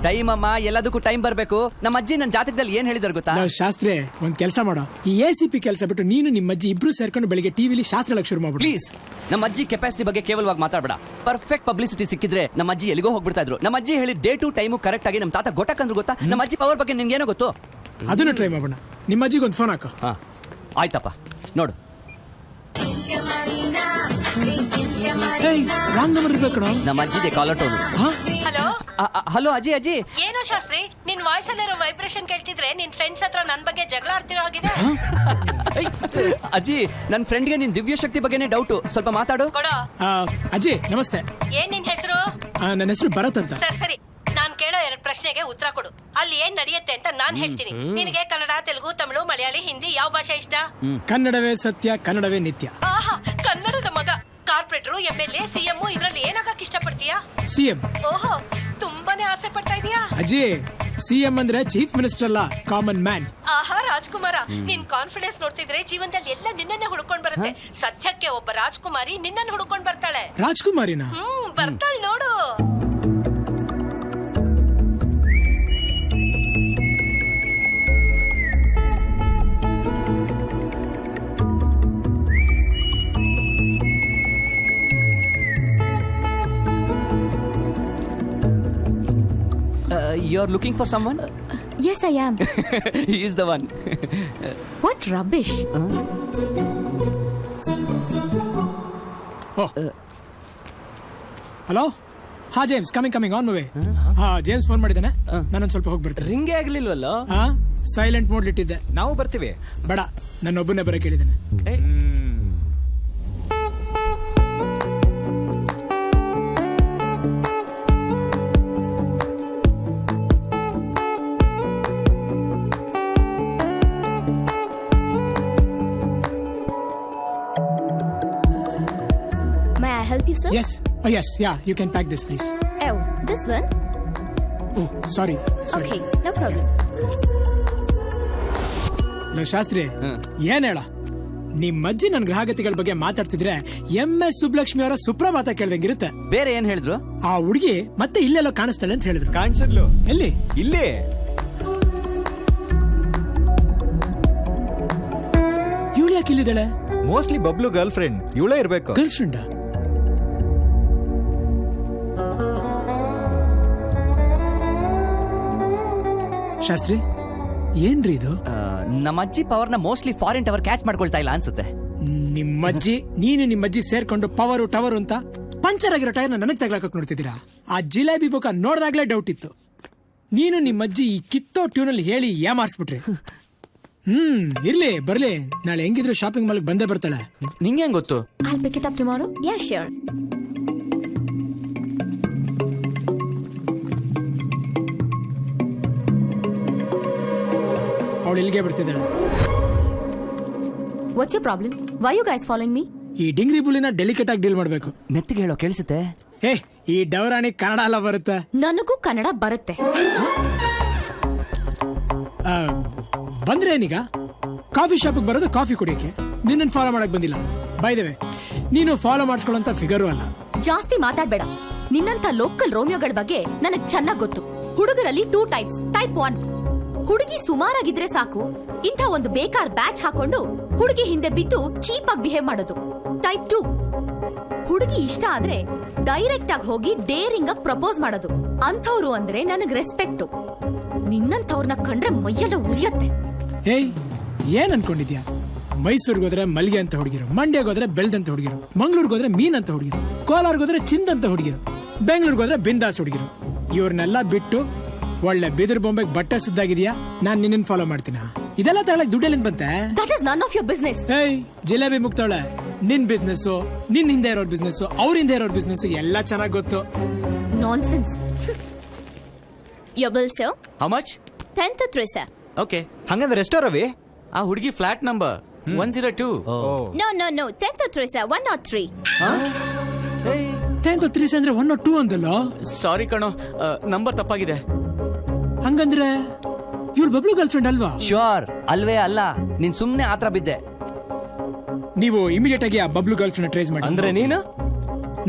Time ಅಮ್ಮ, ಎಲ್ಲದಕ್ಕೂ time ಬರ್ಬೇಕು. ನಮ್ಮ ಅಜ್ಜಿ ನನ್ನ ಜಾತಕದಲ್ಲಿ ಏನ್ ಹೇಳಿದಾರೆ ಗೊತ್ತಾ? ಶಾಸ್ತ್ರಿ, ಒಂದ್ ಕೆಲಸ ಮಾಡೋ, ಈ ACP ಕೆಲಸ ಬಿಟ್ಟು ನೀನು ನಿಮ್ಮ ಅಜ್ಜಿ ಇಬ್ರು ಸೇರ್ಕೊಂಡು ಬೆಳಿಗ್ಗೆ ಟಿವಿಲಿ ಶಾಸ್ತ್ರ ಹೇಳಕ್ ಶುರು ಮಾಡ್ಬಿಡು. ಪ್ಲೀಸ್, ನಮ್ಮ ಅಜ್ಜಿ ಕೆಪಾಸಿಟಿ ಬಗ್ಗೆ ಕೇವಲವಾಗಿ ಮಾತಾಡಬೇಡ. ಪರ್ಫೆಕ್ಟ್ ಪಬ್ಲಿಸಿಟಿ ಸಿಕ್ಕಿದ್ರೆ ನಮ್ಮ ಅಜ್ಜಿ ಎಲ್ಲಿಗೋ ಹೋಗ್ಬಿಡ್ತಾ ಇದ್ರು. ನಮ್ಮ ಅಜ್ಜಿ ಹೇಳಿ ಡೇ ಟು ಟೈಮು ಕರೆಕ್ಟ್ ಆಗಿ ನಮ್ಮ ತಾತ ಗೊಟ್ಟಕಂದ್ರು ಗೊತ್ತಾ? ನಮ್ಮ ಅಜ್ಜಿ ಪವರ್ ಬಗ್ಗೆ ನಿನ್ಗೇನೋ ಗೊತ್ತು? ಅದನ್ನು ಟ್ರೈ ಮಾಡೋಣ. ನಿಮ್ಮ ಅಜ್ಜಿಗೆ ಒಂದು ಫೋನ್ ಹಾಕೋ. ಹಾ ಆಯ್ತಪ್ಪ, ನೋಡು. ರಾಂಗ್ ನಂಬರ್ ಇರ್ಬೇಕು. ನಮ್ಮ ಅಜ್ಜಿದೆ ಕಾಲರ್ ಟೋನು. ಹಲೋ ಹಲೋ ಅಜ್ಜಿ. ಅಜ್ಜಿ ಏನು ಶಾಸ್ತ್ರಿ, ನಿನ್ ವಾಯ್ಸ್ ಅಲ್ಲಿರೋ ವೈಬ್ರೇಷನ್ ಕೇಳ್ತಿದ್ರೆ ನಿನ್ ಫ್ರೆಂಡ್ಸ್ ಹತ್ರ ನನ್ ಬಗ್ಗೆ ಜಗಳ ಆಡ್ತಿರೋ ಆಗಿದೆ. ಅಜ್ಜಿ, ನನ್ನ ಫ್ರೆಂಡ್ಗೆ ನಿನ್ ದಿವ್ಯ ಶಕ್ತಿ ಬಗ್ಗೆನೇ ಡೌಟು, ಸ್ವಲ್ಪ ಮಾತಾಡು. ಕೊಡೋ. ಅಜ್ಜಿ ನಮಸ್ತೆ. ಏನ್ ನಿನ್ ಹೆಸರು? ನನ್ನ ಹೆಸರು ಭರತ್ ಅಂತ. ಸರಿ, ನಾನ್ ಕೇಳೋ 2 ಪ್ರಶ್ನೆಗೆ ಉತ್ತರ ಕೊಡು. ಅಲ್ಲಿ ಏನ್ ನಡೆಯುತ್ತೆ ಅಂತ ನಾನ್ ಹೇಳ್ತೀನಿ. ನಿನಗೆ ಕನ್ನಡ, ತೆಲುಗು, ತಮಿಳು, ಮಲಯಾಳಿ, ಹಿಂದಿ ಯಾವ ಭಾಷೆ ಇಷ್ಟ? ಕನ್ನಡವೇ ಸತ್ಯ, ಕನ್ನಡವೇ ನಿತ್ಯ. ಆಹಾ, ಕನ್ನಡದ ಮಗ. ಕಾರ್ಪೊರೇಟರ್, MLA, CM ಇದ್ರಲ್ಲಿ ಏನಾಗಕ್ ಇಷ್ಟಪಡ್ತೀಯಾ? CM. ಓಹೋ, ತುಂಬಾನೇ ಆಸೆ ಪಡ್ತಾ ಇದೀಯಾ? ಅಜ್ಜಿ, CM ಅಂದ್ರೆ ಚೀಫ್ ಮಿನಿಸ್ಟರ್ ಅಲ್ಲ, ಕಾಮನ್ ಮ್ಯಾನ್. ಆಹಾ ರಾಜ್ಕುಮಾರ, ನಿನ್ ಕಾನ್ಫಿಡೆನ್ಸ್ ನೋಡ್ತಿದ್ರೆ ಜೀವನದಲ್ಲಿ ಎಲ್ಲ ನಿನ್ನನ್ನೇ ಹುಡ್ಕೊಂಡ್ ಬರುತ್ತೆ. ಸದ್ಯಕ್ಕೆ ಒಬ್ಬ ರಾಜ್ಕುಮಾರಿ ನಿನ್ನನ್ನು ಹುಡ್ಕೊಂಡ್ ಬರ್ತಾಳೆ. ರಾಜ್ಕುಮಾರಿನ? ಬರ್ತಾಳೆ ನೋಡು. You are looking for someone? Yes, I am. He is the one. What rubbish. Oh. Hello? ಹಾ James, coming on my way. ಹಾ, ಜೇಮ್ಸ್ ಫೋನ್ ಮಾಡಿದ್ದಾನೆ. ನಾನೊಂದು ಸ್ವಲ್ಪ ಹೋಗಿ ಬರ್ತೀನಿ. ರಿಂಗೇ ಆಗ್ಲಿಲ್ವಲ್ಲ? ಹಾ, ಸೈಲೆಂಟ್ ಮೋಡ್ ಇಟ್ಟಿದ್ದೆ. ನಾವು ಬರ್ತೀವಿ. ಬೇಡ, ನನ್ನೊಬ್ಬನೇ ಬರಕ್ಕೆ ಹೇಳಿದ್ದೇನೆ. Help you, sir? Yes. Oh, yes. Yeah, you can pack this, please. Oh, this one? Oh, sorry. Okay, no problem. Low Shastri, ಏನ್ ಹೇಳ, ನಿಮ್ಮ ಅಜ್ಜಿ ನನ್ನ ಗ್ರಹಗತಿಗಳ ಬಗ್ಗೆ ಮಾತಾಡ್ತಿದ್ರೆ MS ಸುಬ್ಲಕ್ಷ್ಮಿ ಅವರ ಸುಪ್ರಭಾತ ಕೇಳ್ದಂಗಿರುತ್ತೆ. ಬೇರೆ ಏನ್ ಹೇಳಿದ್ರು? ಆ ಹುಡುಗಿ ಮತ್ತೆ ಇಲ್ಲೆಲ್ಲೋ ಕಾಣಿಸ್ತಾಳೆ ಅಂತ ಹೇಳಿದ್ರು. ಕಾಣಿಸಿದ್ಲು? ಎಲ್ಲಿ? ಇಲ್ಲೇ. ಇವಳು ಯಾಕೆ ಇಲ್ಲಿದ್ದಾಳೆ? ಮೋಸ್ಟ್ಲಿ ಬಬ್ಲು ಗರ್ಲ್ ಫ್ರೆಂಡ್ ಇವಳೇ ಇರ್ಬೇಕು. Girlfriend? ಶಾಸ್ತ್ರಿ, ಏನ್ರಿ ಇದು? ನಮ್ಮ ಅಜ್ಜಿ ಪವರ್ನ ಮೋಸ್ಟ್ಲಿ ಫಾರಿನ್ ಟವರ್ ಕ್ಯಾಚ್ ಮಾಡ್ಕೊಳ್ತಾ ಇಲ್ಲ ಅನ್ಸುತ್ತೆ. ನಿಮ್ಮಜ್ಜಿ, ನೀನು ನಿಮ್ಮಜ್ಜಿ ಸೇರ್ಕೊಂಡು ಪವರು ಟವರ್ ಅಂತ ಪಂಚರ್ ಆಗಿರೋ ಟೈರ್ನ ನನಗ್ ತಗೊಳಕ್ ನೋಡ್ತಿದ್ದೀರಾ? ಆ ಜಿಲೇಬಿ ಮುಖ ನೋಡ್ದಾಗ್ಲೇ ಡೌಟ್ ಇತ್ತು. ನೀನು ನಿಮ್ಮಜ್ಜಿ ಈ ಕಿತ್ತೋ ಟ್ಯೂನಲ್ಲಿ ಹೇಳಿ ಏಮಾರಿಸ್ಬಿಟ್ರಿ. ಇರ್ಲಿ ಬರ್ಲಿ, ನಾಳೆ ಹೆಂಗಿದ್ರು ಶಾಪಿಂಗ್ ಮಾಲ್ಗೆ ಬಂದೇ ಬರ್ತಾಳೆ. ನಿಂಗೆ ಹೆಂಗ್ ಗೊತ್ತು? I'll pick it up tomorrow. Yeah, sure. ಅವಳು ಇಲ್ಲಿಗೆ ಬರ್ತಿದ್ದಾಳೆ. What's your problem? Why are you guys following me? ಈ ಡಿಂಗ್ರಿ ಬುಲಿನ ಡೆಲಿಕೇಟ್ ಆಗಿ ಡೀಲ್ ಮಾಡ್ಬೇಕು. ಮೆತ್ತಿಗೆ ಹೇಳೋ ಕೇಳಿಸುತ್ತೆ. ಈ ಡವರಾಣಿ ಕನ್ನಡ ಎಲ್ಲ ಬರುತ್ತೆ. ನನಗೂ ಕನ್ನಡ ಬರುತ್ತೆ. ಬಂದ್ರೆ ಏನೀಗ? ಕಾಫಿ ಶಾಪಿಗೆ ಬರೋದು ಕಾಫಿ ಕುಡಿಯಕ್ಕೆ. ನಿನ್ನನ್ನು ಫಾಲೋ ಮಾಡಕ್ ಬಂದಿಲ್ಲ. ಬೈ ದ ವೇ, ನೀನು ಫಾಲೋ ಮಾಡಿಸ್ಕೊಳ್ಳೋಂತ ಫಿಗರು ಅಲ್ಲ. ಜಾಸ್ತಿ ಮಾತಾಡ್ಬೇಡ. ನಿನ್ನಂತ ಲೋಕಲ್ ರೋಮಿಯೋಗಳ ಬಗ್ಗೆ ನನಗ್ ಚೆನ್ನಾಗ್ ಗೊತ್ತು. ಹುಡುಗರಲ್ಲಿ 2 types. ಟೈಪ್ 1, ಹುಡುಗಿ ಸುಮಾರಾಗಿದ್ರೆ ಸಾಕು, ಇಂಥ ಒಂದು ಬೇಕಾದ ಬ್ಯಾಚ್ ಹಾಕೊಂಡು ಹುಡುಗಿ ಹಿಂದೆ ಬಿದ್ದು ಚೀಪ್ ಆಗಿ ಬಿಹೇವ್ ಮಾಡೋದು. ಟೈಪ್ 2, ಹುಡುಗಿ ಇಷ್ಟ ಆದ್ರೆ ಡೈರೆಕ್ಟ್ ಆಗಿ ಹೋಗಿ ಡೇರಿಂಗ್ ಆಗಿ ಪ್ರಪೋಸ್ ಮಾಡೋದು. ಅಂಥವ್ರು ಅಂದ್ರೆ ನನಗ್ ರೆಸ್ಪೆಕ್ಟ್. ನಿನ್ನಂಥವ್ರನ್ನ ಕಂಡ್ರೆ ಮೈಯೆಲ್ಲ ಉರಿಯತ್ತೆ. ಏನ್ ಅನ್ಕೊಂಡಿದ್ಯಾ? ಮೈಸೂರ್ಗೆ ಹೋದ್ರೆ ಮಲ್ಗೆ ಅಂತ ಹುಡುಗಿರು, ಮಂಡ್ಯಗೆ ಹೋದ್ರೆ ಬೆಲ್ಡ್ ಅಂತ ಹುಡುಗಿರು, ಮಂಗ್ಳೂರ್ಗೆ ಹೋದ್ರೆ ಮೀನ್ ಅಂತ ಹುಡುಗಿರು, ಕೋಲಾರ್ಗೆ ಹೋದ್ರೆ ಚಿಂದ್ ಅಂತ ಹುಡುಗಿರು, ಬೆಂಗಳೂರಿಗೆ ಹೋದ್ರೆ ಬಿಂದಾಸ್ ಹುಡುಗಿರು. ಇವ್ರನ್ನೆಲ್ಲ ಬಿಟ್ಟು ಒಳ್ಳೆ ಬಿದಿರು ಬೊಂಬೆಗೆ ಬಟ್ಟೆ ಸುದ್ದಾಗಿದ್ಯಾ, ನಾನ್ ನಿನ್ನ ಫಾಲೋ ಮಾಡ್ತೀನ? ಇದೆಲ್ಲ ತಗೊಳಕ್ ದುಡ್ಡೆಲ್ಲಿಂದ ಬಂತೆ? That is none of your business. Jalebi ಮುಕ್ತಾಳೆ. ನಿನ್ ಬಿಸ್ನೆಸ್, ನಿನ್ ಹಿಂದೆ ಇರೋರ್ ಬಿಸ್ನೆಸ್, ಅವ್ರ ಹಿಂದೆ ಇರೋರ್ ಬಿಸ್ನೆಸ್ ಎಲ್ಲ ಚೆನ್ನಾಗ್ ಗೊತ್ತು. Nonsense. Your bill, sir? How much? 10-3, sir. Okay. ಹಂಗಂದ್ರೆ ಎಷ್ಟೋ ರವಿ? ಆ ಹುಡುಗಿ ಫ್ಲಾಟ್ ನಂಬರ್ 102. No. 10-3, sir. 103. 10-3 ಅಂದ್ರೆ 102 ಅಂದಲ್ಲ? ಸಾರಿ ಕಣೋ, ನಂಬರ್ ತಪ್ಪಾಗಿದೆ. ಹಂಗಂದ್ರೆ ಇವ್ಳು ಬಬ್ಲು ಗರ್ಲ್ ಫ್ರೆಂಡ್ ಅಲ್ವಾ? ಶ್ಯೂರ್ ಅಲ್ವೇ ಅಲ್ಲ, ನೀನ್ ಸುಮ್ನೆ ಆತರ ಬಿದ್ದೆ. ನೀವು ಇಮಿಡಿಯೇಟ್ ಆಗಿ ಆ ಬಬ್ಲು ಗರ್ಲ್ ಫ್ರೆಂಡ್ ಟ್ರೇಸ್ ಮಾಡಿ. ಅಂದ್ರೆ ನೀನು?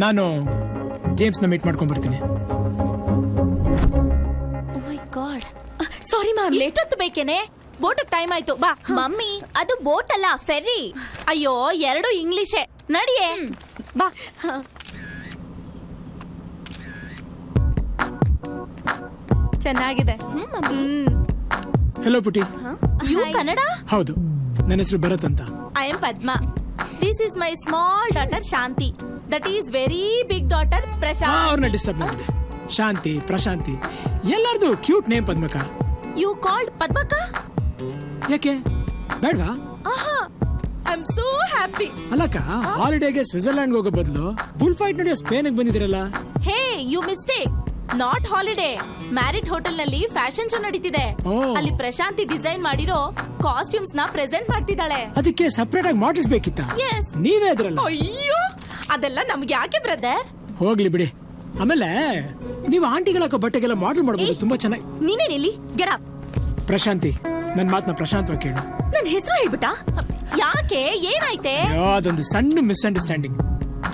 ನಾನು ಜೇಮ್ಸ್ ನ ಮೀಟ್ ಮಾಡ್ಕೊಂಡ್ ಬರ್ತೀನಿ. Sorry ma'am. ಎಷ್ಟೊತ್ತು ಬೇಕೇನೆ? ಬೋಟಕ್ ಟೈಮ್ ಆಯ್ತು, ಬಾ. ಮಮ್ಮಿ, ಅದು ಬೋಟ್ ಅಲ್ಲ, ಫೆರ್ರಿ. ಅಯ್ಯೋ, ಎರಡು ಇಂಗ್ಲಿಷೇ. ನಡಿಯೇ, ಬಾ. ಚೆನ್ನಾಗಿದೆ. ಹೆಲೋ ಪುಟಿ. ಯು ಕನ್ನಡ? ಹೌದು, ನನ್ನ ಹೆಸರು ಭರತ್ ಅಂತ. I am Padma. This is my small daughter Shanti. That is very big daughter Prashant. ಅವ್ರನ್ನ ಡಿಸ್ಟರ್ಬ್ ಮಾಡಿ. ಶಾಂತಿ, ಪ್ರಶಾಂತಿ, ಎಲ್ಲಾರ್ದು cute name Padmaka. You called Padmaka? ಯಾಕೆ ಬೇಡ್ವಾ? ಆಹಾ, ಐ ಆಮ್ ಸೋ ಹ್ಯಾಪಿ. ಅಲ್ಲಕ್ಕ, ಹಾಲಿಡೇಗೆ ಸ್ವಿಟ್ಜರ್ಲ್ಯಾಂಡ್ ಹೋಗೋ ಬದಲು ಬುಲ್ ಫೈಟ್ ನಡೆಯೋ ಸ್ಪೇನ್ ಬಂದಿದ್ದೀರಲ್ಲ. ಹೇ, you mistake. Not holiday, Marriott hotel ನಲ್ಲಿ ಫ್ಯಾಷನ್ ಶೋ ನಡೀತಿದೆ. ಅಲ್ಲಿ ಪ್ರಶಾಂತಿ ಡಿಸೈನ್ ಮಾಡಿರೋ ಕಾಸ್ಟ್ಯೂಮ್ಸ್ ನ ಪ್ರೆಸೆಂಟ್ ಮಾಡ್ತಿದ್ದಾಳೆ. ಅದಕ್ಕೆ ಸಪರೇಟ್ ಆಗಿ ಮಾಡಲ್ಸ್ ಬೇಕಿತ್ತ? Yes. ನೀವೇ ಅದ್ರಲ್ಲ. ಅಯ್ಯೋ, ಅದೆಲ್ಲ ನಮ್ಗೆ ಯಾಕೆ ಬ್ರದರ್? ಹೋಗ್ಲಿ ಬಿಡಿ. ಆಮೇಲೆ ನೀವು ಆಂಟಿಗಳ ಬಟ್ಟೆಗೆಲ್ಲ ಮಾಡೆಲ್ ಮಾಡಬಹುದು, ತುಂಬಾ ಚೆನ್ನಾಗಿ. ನೀನೇನಿಲ್ಲಿ ಗೆಟ್ ಅಪ್. ಪ್ರಶಾಂತಿ, ನನ್ ಮಾತನ್ನ ಪ್ರಶಾಂತವಾಗಿ ಕೇಳು. ನನ್ ಹೆಸರು ಹೇಳ್ಬಿಟ್ಟ? ಯಾಕೆ, ಏನಾಯ್ತೆ? ಅದೊಂದು ಸಣ್ಣ ಮಿಸ್ಅಂಡರ್ಸ್ಟ್ಯಾಂಡಿಂಗ್.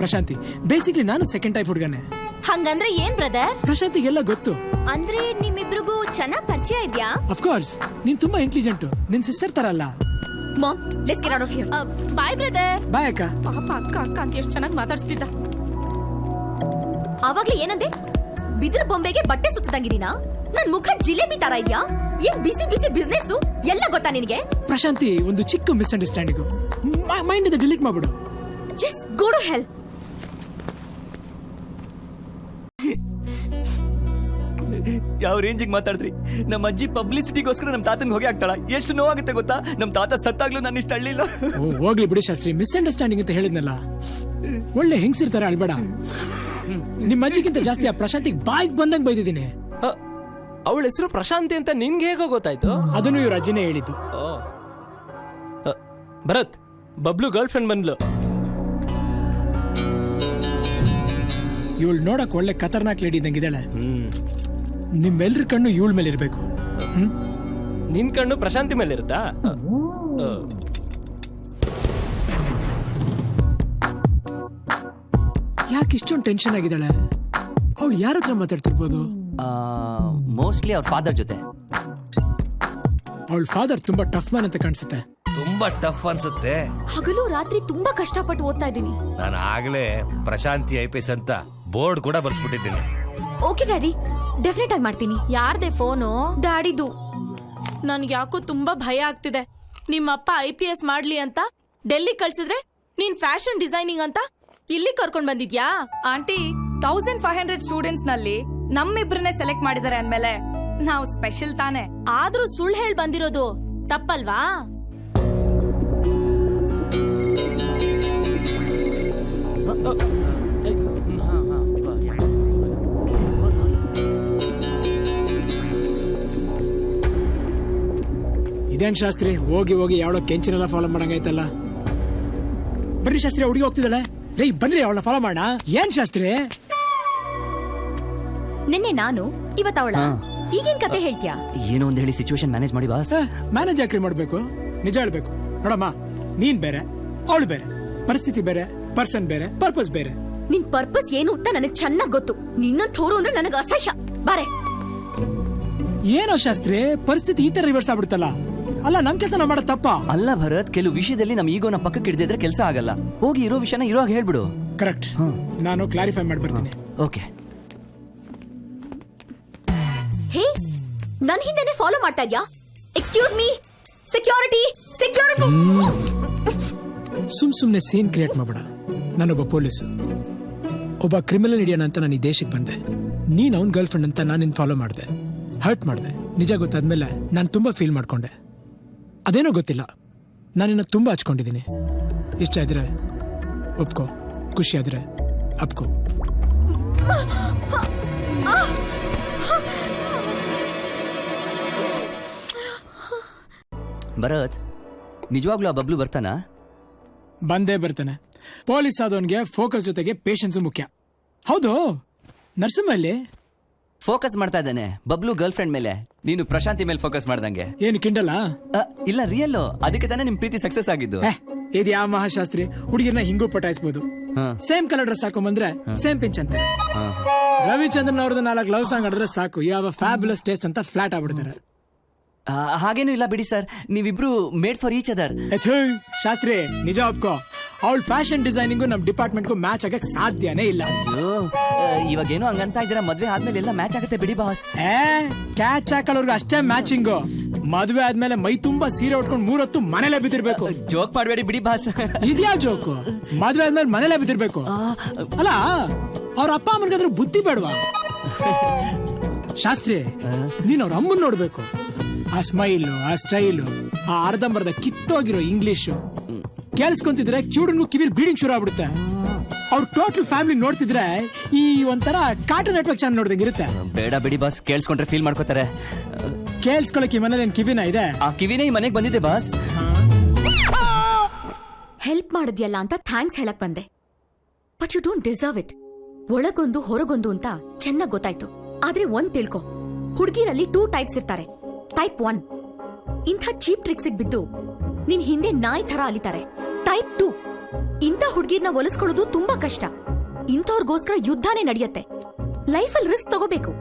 ಪ್ರಶಾಂತಿ, ಬೇಸಿಕ್ಲಿ ನಾನು ಸೆಕೆಂಡ್ ಟೈಪ್ ಹುಡುಗನೇ. ಹಂಗಂದ್ರೆ ಏನ್ ಬ್ರದರ್? ಪ್ರಶಾಂತಿಗೆಲ್ಲ ಗೊತ್ತು. ಅಂದ್ರೆ ನಿಮ್ಮಿಬ್ರಿಗೂ ಚೆನ್ನಾಗ್ ಪರಿಚಯ ಇದ್ಯಾ? ಆಫ್ ಕೋರ್ಸ್, ನೀನ್ ತುಂಬಾ ಇಂಟೆಲಿಜೆಂಟ್. ನಿನ್ ಸಿಸ್ಟರ್ ತರ ಅಲ್ಲ. Mom, let's get out of here. Bye brother. Bye ಅಕ್ಕ. ಪಾಪ ಅಕ್ಕ ಅಕ್ಕ ಅಂತ ಎಷ್ಟು ಚೆನ್ನಾಗಿ ಮಾತಾಡ್ಸ್ತಿದ್ದ. ಆವಾಗ್ಲೇ ಏನಂದೆ? ಬಿದಿರು ಬೊಂಬೆಗೆ ಬಟ್ಟೆ ಸುತ್ತದಂಗಿದೀನಾ? ನನ್ ಮುಖ ಜಿಲೇಬಿ ತರ ಇದ್ಯಾ? ಏನ್ ಬಿಸಿ ಬಿಸಿ ಬಿಸ್ನೆಸ್ ಎಲ್ಲ ಗೊತ್ತಾ ನಿನಗೆ? ಪ್ರಶಾಂತಿ, ಒಂದು ಚಿಕ್ಕ ಮಿಸ್ಅಂಡರ್ಸ್ಟ್ಯಾಂಡಿಂಗ್. ಮೈಂಡ್ ಇಂದ ಡಿಲೀಟ್ ಮಾಡ್ಬಿಡು. Just go to hell. ಯಾವ ರೇಂಜಿಗೆ ಮಾತಾಡಿದ್ರಿ? ನಮ್ಮ ಅಜ್ಜಿ ಪಬ್ಲಿಸಿಟಿಗೋಸ್ಕರ ನಮ್ಮ ತಾತನ್ ಹೋಗಿ ಆಗ್ತಾಳ. ಎಷ್ಟು ನೋವಾಗುತ್ತೆ ಗೊತ್ತಾ? ನಮ್ಮ ತಾತ ಸತ್ತಾಗ್ಲೂ ನಾನು ಇಷ್ಟ ಅಳ್ಳಿಲ್ಲ. ಹೋಗ್ಲಿ ಬಿಡಿ ಶಾಸ್ತ್ರಿ, ಮಿಸ್ಅಂಡರ್ಸ್ಟ್ಯಾಂಡಿಂಗ್ ಅಂತ ಹೇಳಿದ್ನಲ್ಲ. ಒಳ್ಳೆ ಹೆಂಗ್ಸಿರ್ತಾರೆ, ಅಳ್ಬೇಡ. ನಿಮ್ಮ ಅಜ್ಜಿಗಿಂತ ಜಾಸ್ತಿ ಆ ಪ್ರಶಾಂತಿಗೆ ಬಾಯಿಗೆ ಬಂದಂಗ್ ಬೈದಿದ್ದೀನಿ. ಅವಳ ಹೆಸರು ಪ್ರಶಾಂತಿ ಅಂತ ನಿನ್ಗೆ ಹೇಗೋ ಗೊತ್ತಾಯ್ತು? ಅದನ್ನು ಇವ್ರ ಅಜ್ಜಿನೇ ಹೇಳಿದ್ದು. ಭರತ್, ಬಬ್ಲು ಗರ್ಲ್ ಫ್ರೆಂಡ್ ಬಂದ್ಲು. ಇವಳು ನೋಡಕ್ ಒಳ್ಳೆ ಖತರ್ನಾಕ್ ಲೇಡಿ ಇದ್ದಂಗಿದ್ದಾಳೆ. ನಿಮ್ಮೆಲ್ರ ಕಣ್ಣು ಇವಳ ಮೇಲೆ ಇರ್ಬೇಕು. ನಿನ್ ಕಣ್ಣು ಪ್ರಶಾಂತಿ ಮೇಲೆ ಇರುತ್ತಾ? ಯಾಕೆ ಇಷ್ಟೊಂದು ಟೆನ್ಷನ್ ಆಗಿದ್ದಾಳೆ? ಅವಳು ಯಾರ ಹತ್ರ ಮಾತಾಡ್ತಿರ್ಬೋದು? ಮೋಸ್ಟ್ಲಿ ಅವ್ರ ಫಾದರ್ ಜೊತೆ. ಅವಳ ಫಾದರ್ ತುಂಬಾ ಟಫ್ ಮ್ಯಾನ್ ಅಂತ ಕಾಣಿಸುತ್ತೆ. ತುಂಬಾ ಟಫ್ ಅನ್ಸುತ್ತೆ. ಹಗಲು ರಾತ್ರಿ ತುಂಬಾ ಕಷ್ಟಪಟ್ಟು ಓದ್ತಾ ಇದ್ದೀನಿ. ನಾನು ಆಗ್ಲೇ ಪ್ರಶಾಂತಿ ಐಪಿಎಸ್ ಅಂತ ಬೋರ್ಡ್ ಕೂಡ ಬರ್ಸ್ಬಿಟ್ಟಿದ್ದೀನಿ. ಓಕೆ ಡ್ಯಾಡಿ, ಡೆಫಿನೆಟ್ ಆಗಿ ಮಾಡ್ತೀನಿ. ಯಾರ್ದೆ ಫೋನು? ಡ್ಯಾಡಿದು. ನನ್ಗೆ ಯಾಕೋ ತುಂಬಾ ಭಯ ಆಗ್ತಿದೆ. ನಿಮ್ಮಪ್ಪ IPS ಮಾಡ್ಲಿ ಅಂತ ಡೆಲ್ಲಿ ಕಳ್ಸಿದ್ರೆ ನೀನ್ ಫ್ಯಾಷನ್ ಡಿಸೈನಿಂಗ್ ಅಂತ ಇಲ್ಲಿ ಕರ್ಕೊಂಡ್ ಬಂದಿದ್ಯಾ? ಆಂಟಿ, 1500 ಸ್ಟೂಡೆಂಟ್ಸ್ ನಲ್ಲಿ ನಮ್ಮಿಬ್ರನ್ನೇ ಸೆಲೆಕ್ಟ್ ಮಾಡಿದ್ದಾರೆ ಅಂದ್ಮೇಲೆ ನಾವು ಸ್ಪೆಷಲ್ ತಾನೆ. ಆದ್ರೂ ಸುಳ್ಳು ಹೇಳ್ ಬಂದಿರೋದು ತಪ್ಪಲ್ವಾ? ಇದೇನ್ ಶಾಸ್ತ್ರಿ, ಹೋಗಿ ಹೋಗಿ ಯಾವಳೋ ಕೆಂಚಿನೆಲ್ಲ ಫಾಲೋ ಮಾಡಂಗಾಯ್ತಲ್ಲ. ಬರ್ರಿ ಶಾಸ್ತ್ರಿ, ಹುಡುಗಿ ಹೋಗ್ತಿದ್ದಾಳೆ. ರೇ ಬನ್ರಿ, ಅವಳನ್ನ ಫಾಲೋ ಮಾಡೋಣ. ಏನ್ ಶಾಸ್ತ್ರಿ? ನಿನ್ನೆ ನಾನು, ಇವತ್ತ ಅವಳ. ಈಗೇನ್ ಕತೆ ಹೇಳ್ತೀಯಾ? ಏನೋ ಒಂದ್ ಹೇಳಿ ಸಿಚುವೇಶನ್ ಮ್ಯಾನೇಜ್ ಮಾಡಿ ಬಾಸ್. ಮ್ಯಾನೇಜ್ ಯಾಕ್ರಿ ಮಾಡ್ಬೇಕು? ನಿಜ ಹೇಳ್ಬೇಕು. ನೋಡಮ್ಮ, ನೀನ್ ಬೇರೆ, ಅವಳು ಬೇರೆ, ಪರಿಸ್ಥಿತಿ ಬೇರೆ, ಪರ್ಸನ್ ಬೇರೆ, ಪರ್ಪಸ್ ಬೇರೆ. ನಿನ್ ಪರ್ಪಸ್ ಏನು ಅಂತ ನನಗ್ ಚೆನ್ನಾಗ್ ಗೊತ್ತು. ನಿನ್ನ ಥೋರು ಅಂದ್ರೆ ನನಗ ಅಸಹ್ಯ. ಬಾರೆ. ಏನೋ ಶಾಸ್ತ್ರಿ, ಪರಿಸ್ಥಿತಿ ಈ ತರ ರಿವರ್ಸ್ ಆಗ್ಬಿಡ್ತಲ್ಲ. ಅಲ್ಲ, ನಮ್ ಕೆಲಸ ನಾವು ಮಾಡೋ ತಪ್ಪ ಅಲ್ಲ ಭರತ್. ಕೆಲವು ವಿಷಯದಲ್ಲಿ ನಮ್ ಈಗೋನ ಪಕ್ಕಕ್ಕೆ ಹಿಡಿದಿದ್ರೆ ಕೆಲಸ ಆಗಲ್ಲ. ಹೋಗಿ ಇರೋ ವಿಷಯನ ಇರೋವಾಗ ಹೇಳ್ಬಿಡು. ಕರೆಕ್ಟ್. ನಾನು ಕ್ಲಾರಿಫೈ ಮಾಡಿ ಬರ್ತೀನಿ. ಓಕೆ. ಹೇ, ನನ್ ಹಿಂದೆನೆ ಫಾಲೋ ಮಾಡ್ತಾ ಇದ್ಯಾ? Excuse me, security, security. ಸುಮ್ನೆ ಸೀನ್ ಕ್ರಿಯೇಟ್ ಮಾಡ್ಬೇಡ. ನಾನೊಬ್ಬ ಪೊಲೀಸ್, ಒಬ್ಬ ಕ್ರಿಮಿನಲ್ ಹಿಡಿಯೋಣ ಅಂತ ನಾನು ಈ ದೇಶಕ್ಕೆ ಬಂದೆ. ನೀನ್ ಅವನ್ ಗರ್ಲ್ ಫ್ರೆಂಡ್ ಅಂತ ನಾನು ಫಾಲೋ ಮಾಡಿದೆ, ಹರ್ಟ್ ಮಾಡಿದೆ. ನಿಜ ಗೊತ್ತಾದ್ಮೇಲೆ ನಾನು ತುಂಬಾ ಫೀಲ್ ಮಾಡ್ಕೊಂಡೆ. ಅದೇನೋ ಗೊತ್ತಿಲ್ಲ, ನಾನಿನ್ನ ತುಂಬಾ ಹಚ್ಕೊಂಡಿದ್ದೀನಿ. ಇಷ್ಟ ಇದ್ರೆ ಒಪ್ಕೋ, ಖುಷಿ ಆದ್ರೆ ಅಪ್ಕೋ. ಭರತ್, ನಿಜವಾಗ್ಲೂ ಆ ಬಬ್ಲು ಬರ್ತಾನ? ಬಂದೇ ಬರ್ತಾನೆ. ಪೊಲೀಸ್ ಆದವನ್ಗೆ ಫೋಕಸ್ ಜೊತೆಗೆ ಪೇಷನ್ಸ್ ಮುಖ್ಯ. ಹೌದು, ನರಸಿಂಹಲ್ಲಿ ಫೋಕಸ್ ಮಾಡ್ತಾ ಇದ್ದಾನೆ ಬಬ್ಲು ಗರ್ಲ್ ಫ್ರೆಂಡ್ ಮೇಲೆ. ನೀನು ಪ್ರಶಾಂತಿ ಮೇಲೆ ಫೋಕಸ್ ಮಾಡ್ದಂಗೆ. ಏನು ಕಿಂಡಲ್ಲ? ಇಲ್ಲ, ರಿಯಲ್. ಅದಕ್ಕೆ ತಾನೇ ನಿಮ್ ಪ್ರೀತಿ ಸಕ್ಸಸ್ ಆಗಿದ್ದು. ಇದು ಯಾವ ಮಹಾಶಾಸ್ತ್ರಿ? ಹುಡುಗಿರ್ನ ಹಿಂಗೂ ಪಟಾಯಿಸಬಹುದು. ಸೇಮ್ ಕಲರ್ ಡ್ರೆಸ್ ಹಾಕೊಂಡ್ ಸೇಮ್ ಪಿಂಚ್ ಅಂತ. ರವಿಚಂದ್ರನ್ ಅವ್ರದ್ದು 4 ಲವ್ ಸಾಂಗ್ ಆಡಿದ್ರೆ ಸಾಕು, ಯಾವ ಫ್ಯಾಬ್ಯುಲಸ್ ಟೇಸ್ಟ್ ಅಂತ ಫ್ಲಾಟ್ ಆಗ್ಬಿಡ್ತಾರೆ. ಹಾಗೇನೂ ಇಲ್ಲ ಬಿಡಿ ಸರ್, ನೀವಿಬ್ರು made for each other. Shastri ನಿಜ ಒಪ್ಕೋ, ಅವಳ ಫ್ಯಾಷನ್ ಡಿಸೈನಿಂಗು ನಮ್ ಡಿಪಾರ್ಟ್ಮೆಂಟ್ಗೂ ಮ್ಯಾಚ್ ಆಗಕ್ ಸಾಧ್ಯನೇ ಇಲ್ಲ. ಇವಾಗೇನು ಹಂಗಂತ ಇದ್ದೀರಾ, ಮದ್ವೆ ಆದ್ಮೇಲೆ ಎಲ್ಲ ಮ್ಯಾಚ್ ಆಗುತ್ತೆ ಬಿಡಿ ಬಾಸ್. ಕ್ಯಾಚ್ ಹಾಕೊಳ್ಳೋರ್ಗು ಅಷ್ಟೇ ಮ್ಯಾಚಿಂಗು. ಮದ್ವೆ ಆದ್ಮೇಲೆ ಮೈ ತುಂಬಾ ಸೀರೆ ಉಟ್ಕೊಂಡು 3 ಹೊತ್ತು ಮನೇಲೆ ಬಿದ್ದಿರ್ಬೇಕು. ಜೋಕ್ ಮಾಡ್ಬೇಡಿ ಬಿಡಿ ಬಾಸ್. ಇದ್ಯಾ ಜೋಕು? ಮದ್ವೆ ಆದ್ಮೇಲೆ ಮನೇಲೆ ಬಿದ್ದಿರ್ಬೇಕು. ಅಲ್ಲ ಅವ್ರ ಅಪ್ಪ ಅಮ್ಮನ್ಗಾದ್ರೂ ಬುದ್ಧಿ ಬೇಡವಾ? ಶಾಸ್ತ್ರಿ ನೀನ್ ಅವ್ರ ಅಮ್ಮನ್ ನೋಡ್ಬೇಕು. ಆ ಸ್ಮೈಲು, ಆ ಸ್ಟೈಲು, ಆ ಅರ್ಧಂಬರ್ಧ ಕಿತ್ತೋಗಿರೋ ಇಂಗ್ಲಿಷು ಕೇಳಿಸ್ಕೊಂತಿದ್ರೆ ಕ್ಯೂಡನ್ಗೂ ಕಿವಿಲ್ ಬೀಡಿಂಗ್ ಶುರು ಆಗ್ಬಿಡುತ್ತೆ. ಅವ್ರ ಟೋಟಲ್ ಫ್ಯಾಮಿಲಿ ನೋಡ್ತಿದ್ರೆ ಈ ಒಂಥರ ಕಾರ್ಟೂನ್ ನೆಟ್ವರ್ಕ್ ಚಾನಲ್ ನೋಡ್ದಂಗೆ ಇರುತ್ತೆ. ಬೇಡ ಬಿಡಿ ಬಾಸ್, ಕೇಳಿಸ್ಕೊಂಡ್ರೆ ಫೀಲ್ ಮಾಡ್ಕೋತಾರೆ. ಕೇಳಿಸ್ಕೊಳಕ್ ಈ ಮನೇಲಿ ಕಿವಿನ ಇದೆ? ಆ ಕಿವಿನೇ ಈ ಮನೆಗೆ ಬಂದಿದೆ ಬಾಸ್. ಹೆಲ್ಪ್ ಮಾಡಿದ್ಯಲ್ಲ ಅಂತ ಥ್ಯಾಂಕ್ಸ್ ಹೇಳಕ್ ಬಂದೆ, but you don't deserve it. ಒಳಗೊಂದು ಹೊರಗೊಂದು ಅಂತ ಚೆನ್ನಾಗ್ ಗೊತ್ತಾಯ್ತು. ಆದ್ರೆ ಒಂದ್ ತಿಳ್ಕೊ, ಹುಡುಗಿರಲ್ಲಿ 2 ಟೈಪ್ಸ್ ಇರ್ತಾರೆ. ಟೈಪ್ 1 ಇಂಥ ಚೀಪ್ ಟ್ರಿಕ್ಸ್ ಬಿದ್ದು ನಿನ್ ಹಿಂದೆ ನಾಯಿ ತರ ಅಲಿತಾರೆ. ಟೈಪ್ 2 ಇಂಥ ಹುಡುಗಿರ್ನ ಒಲಿಸ್ಕೊಳ್ಳೋದು ತುಂಬಾ ಕಷ್ಟ. ಇಂಥವ್ರಿಗೋಸ್ಕರ ಯುದ್ಧನೇ ನಡೆಯುತ್ತೆ. ಲೈಫಲ್ಲಿ ರಿಸ್ಕ್ ತಗೋಬೇಕು,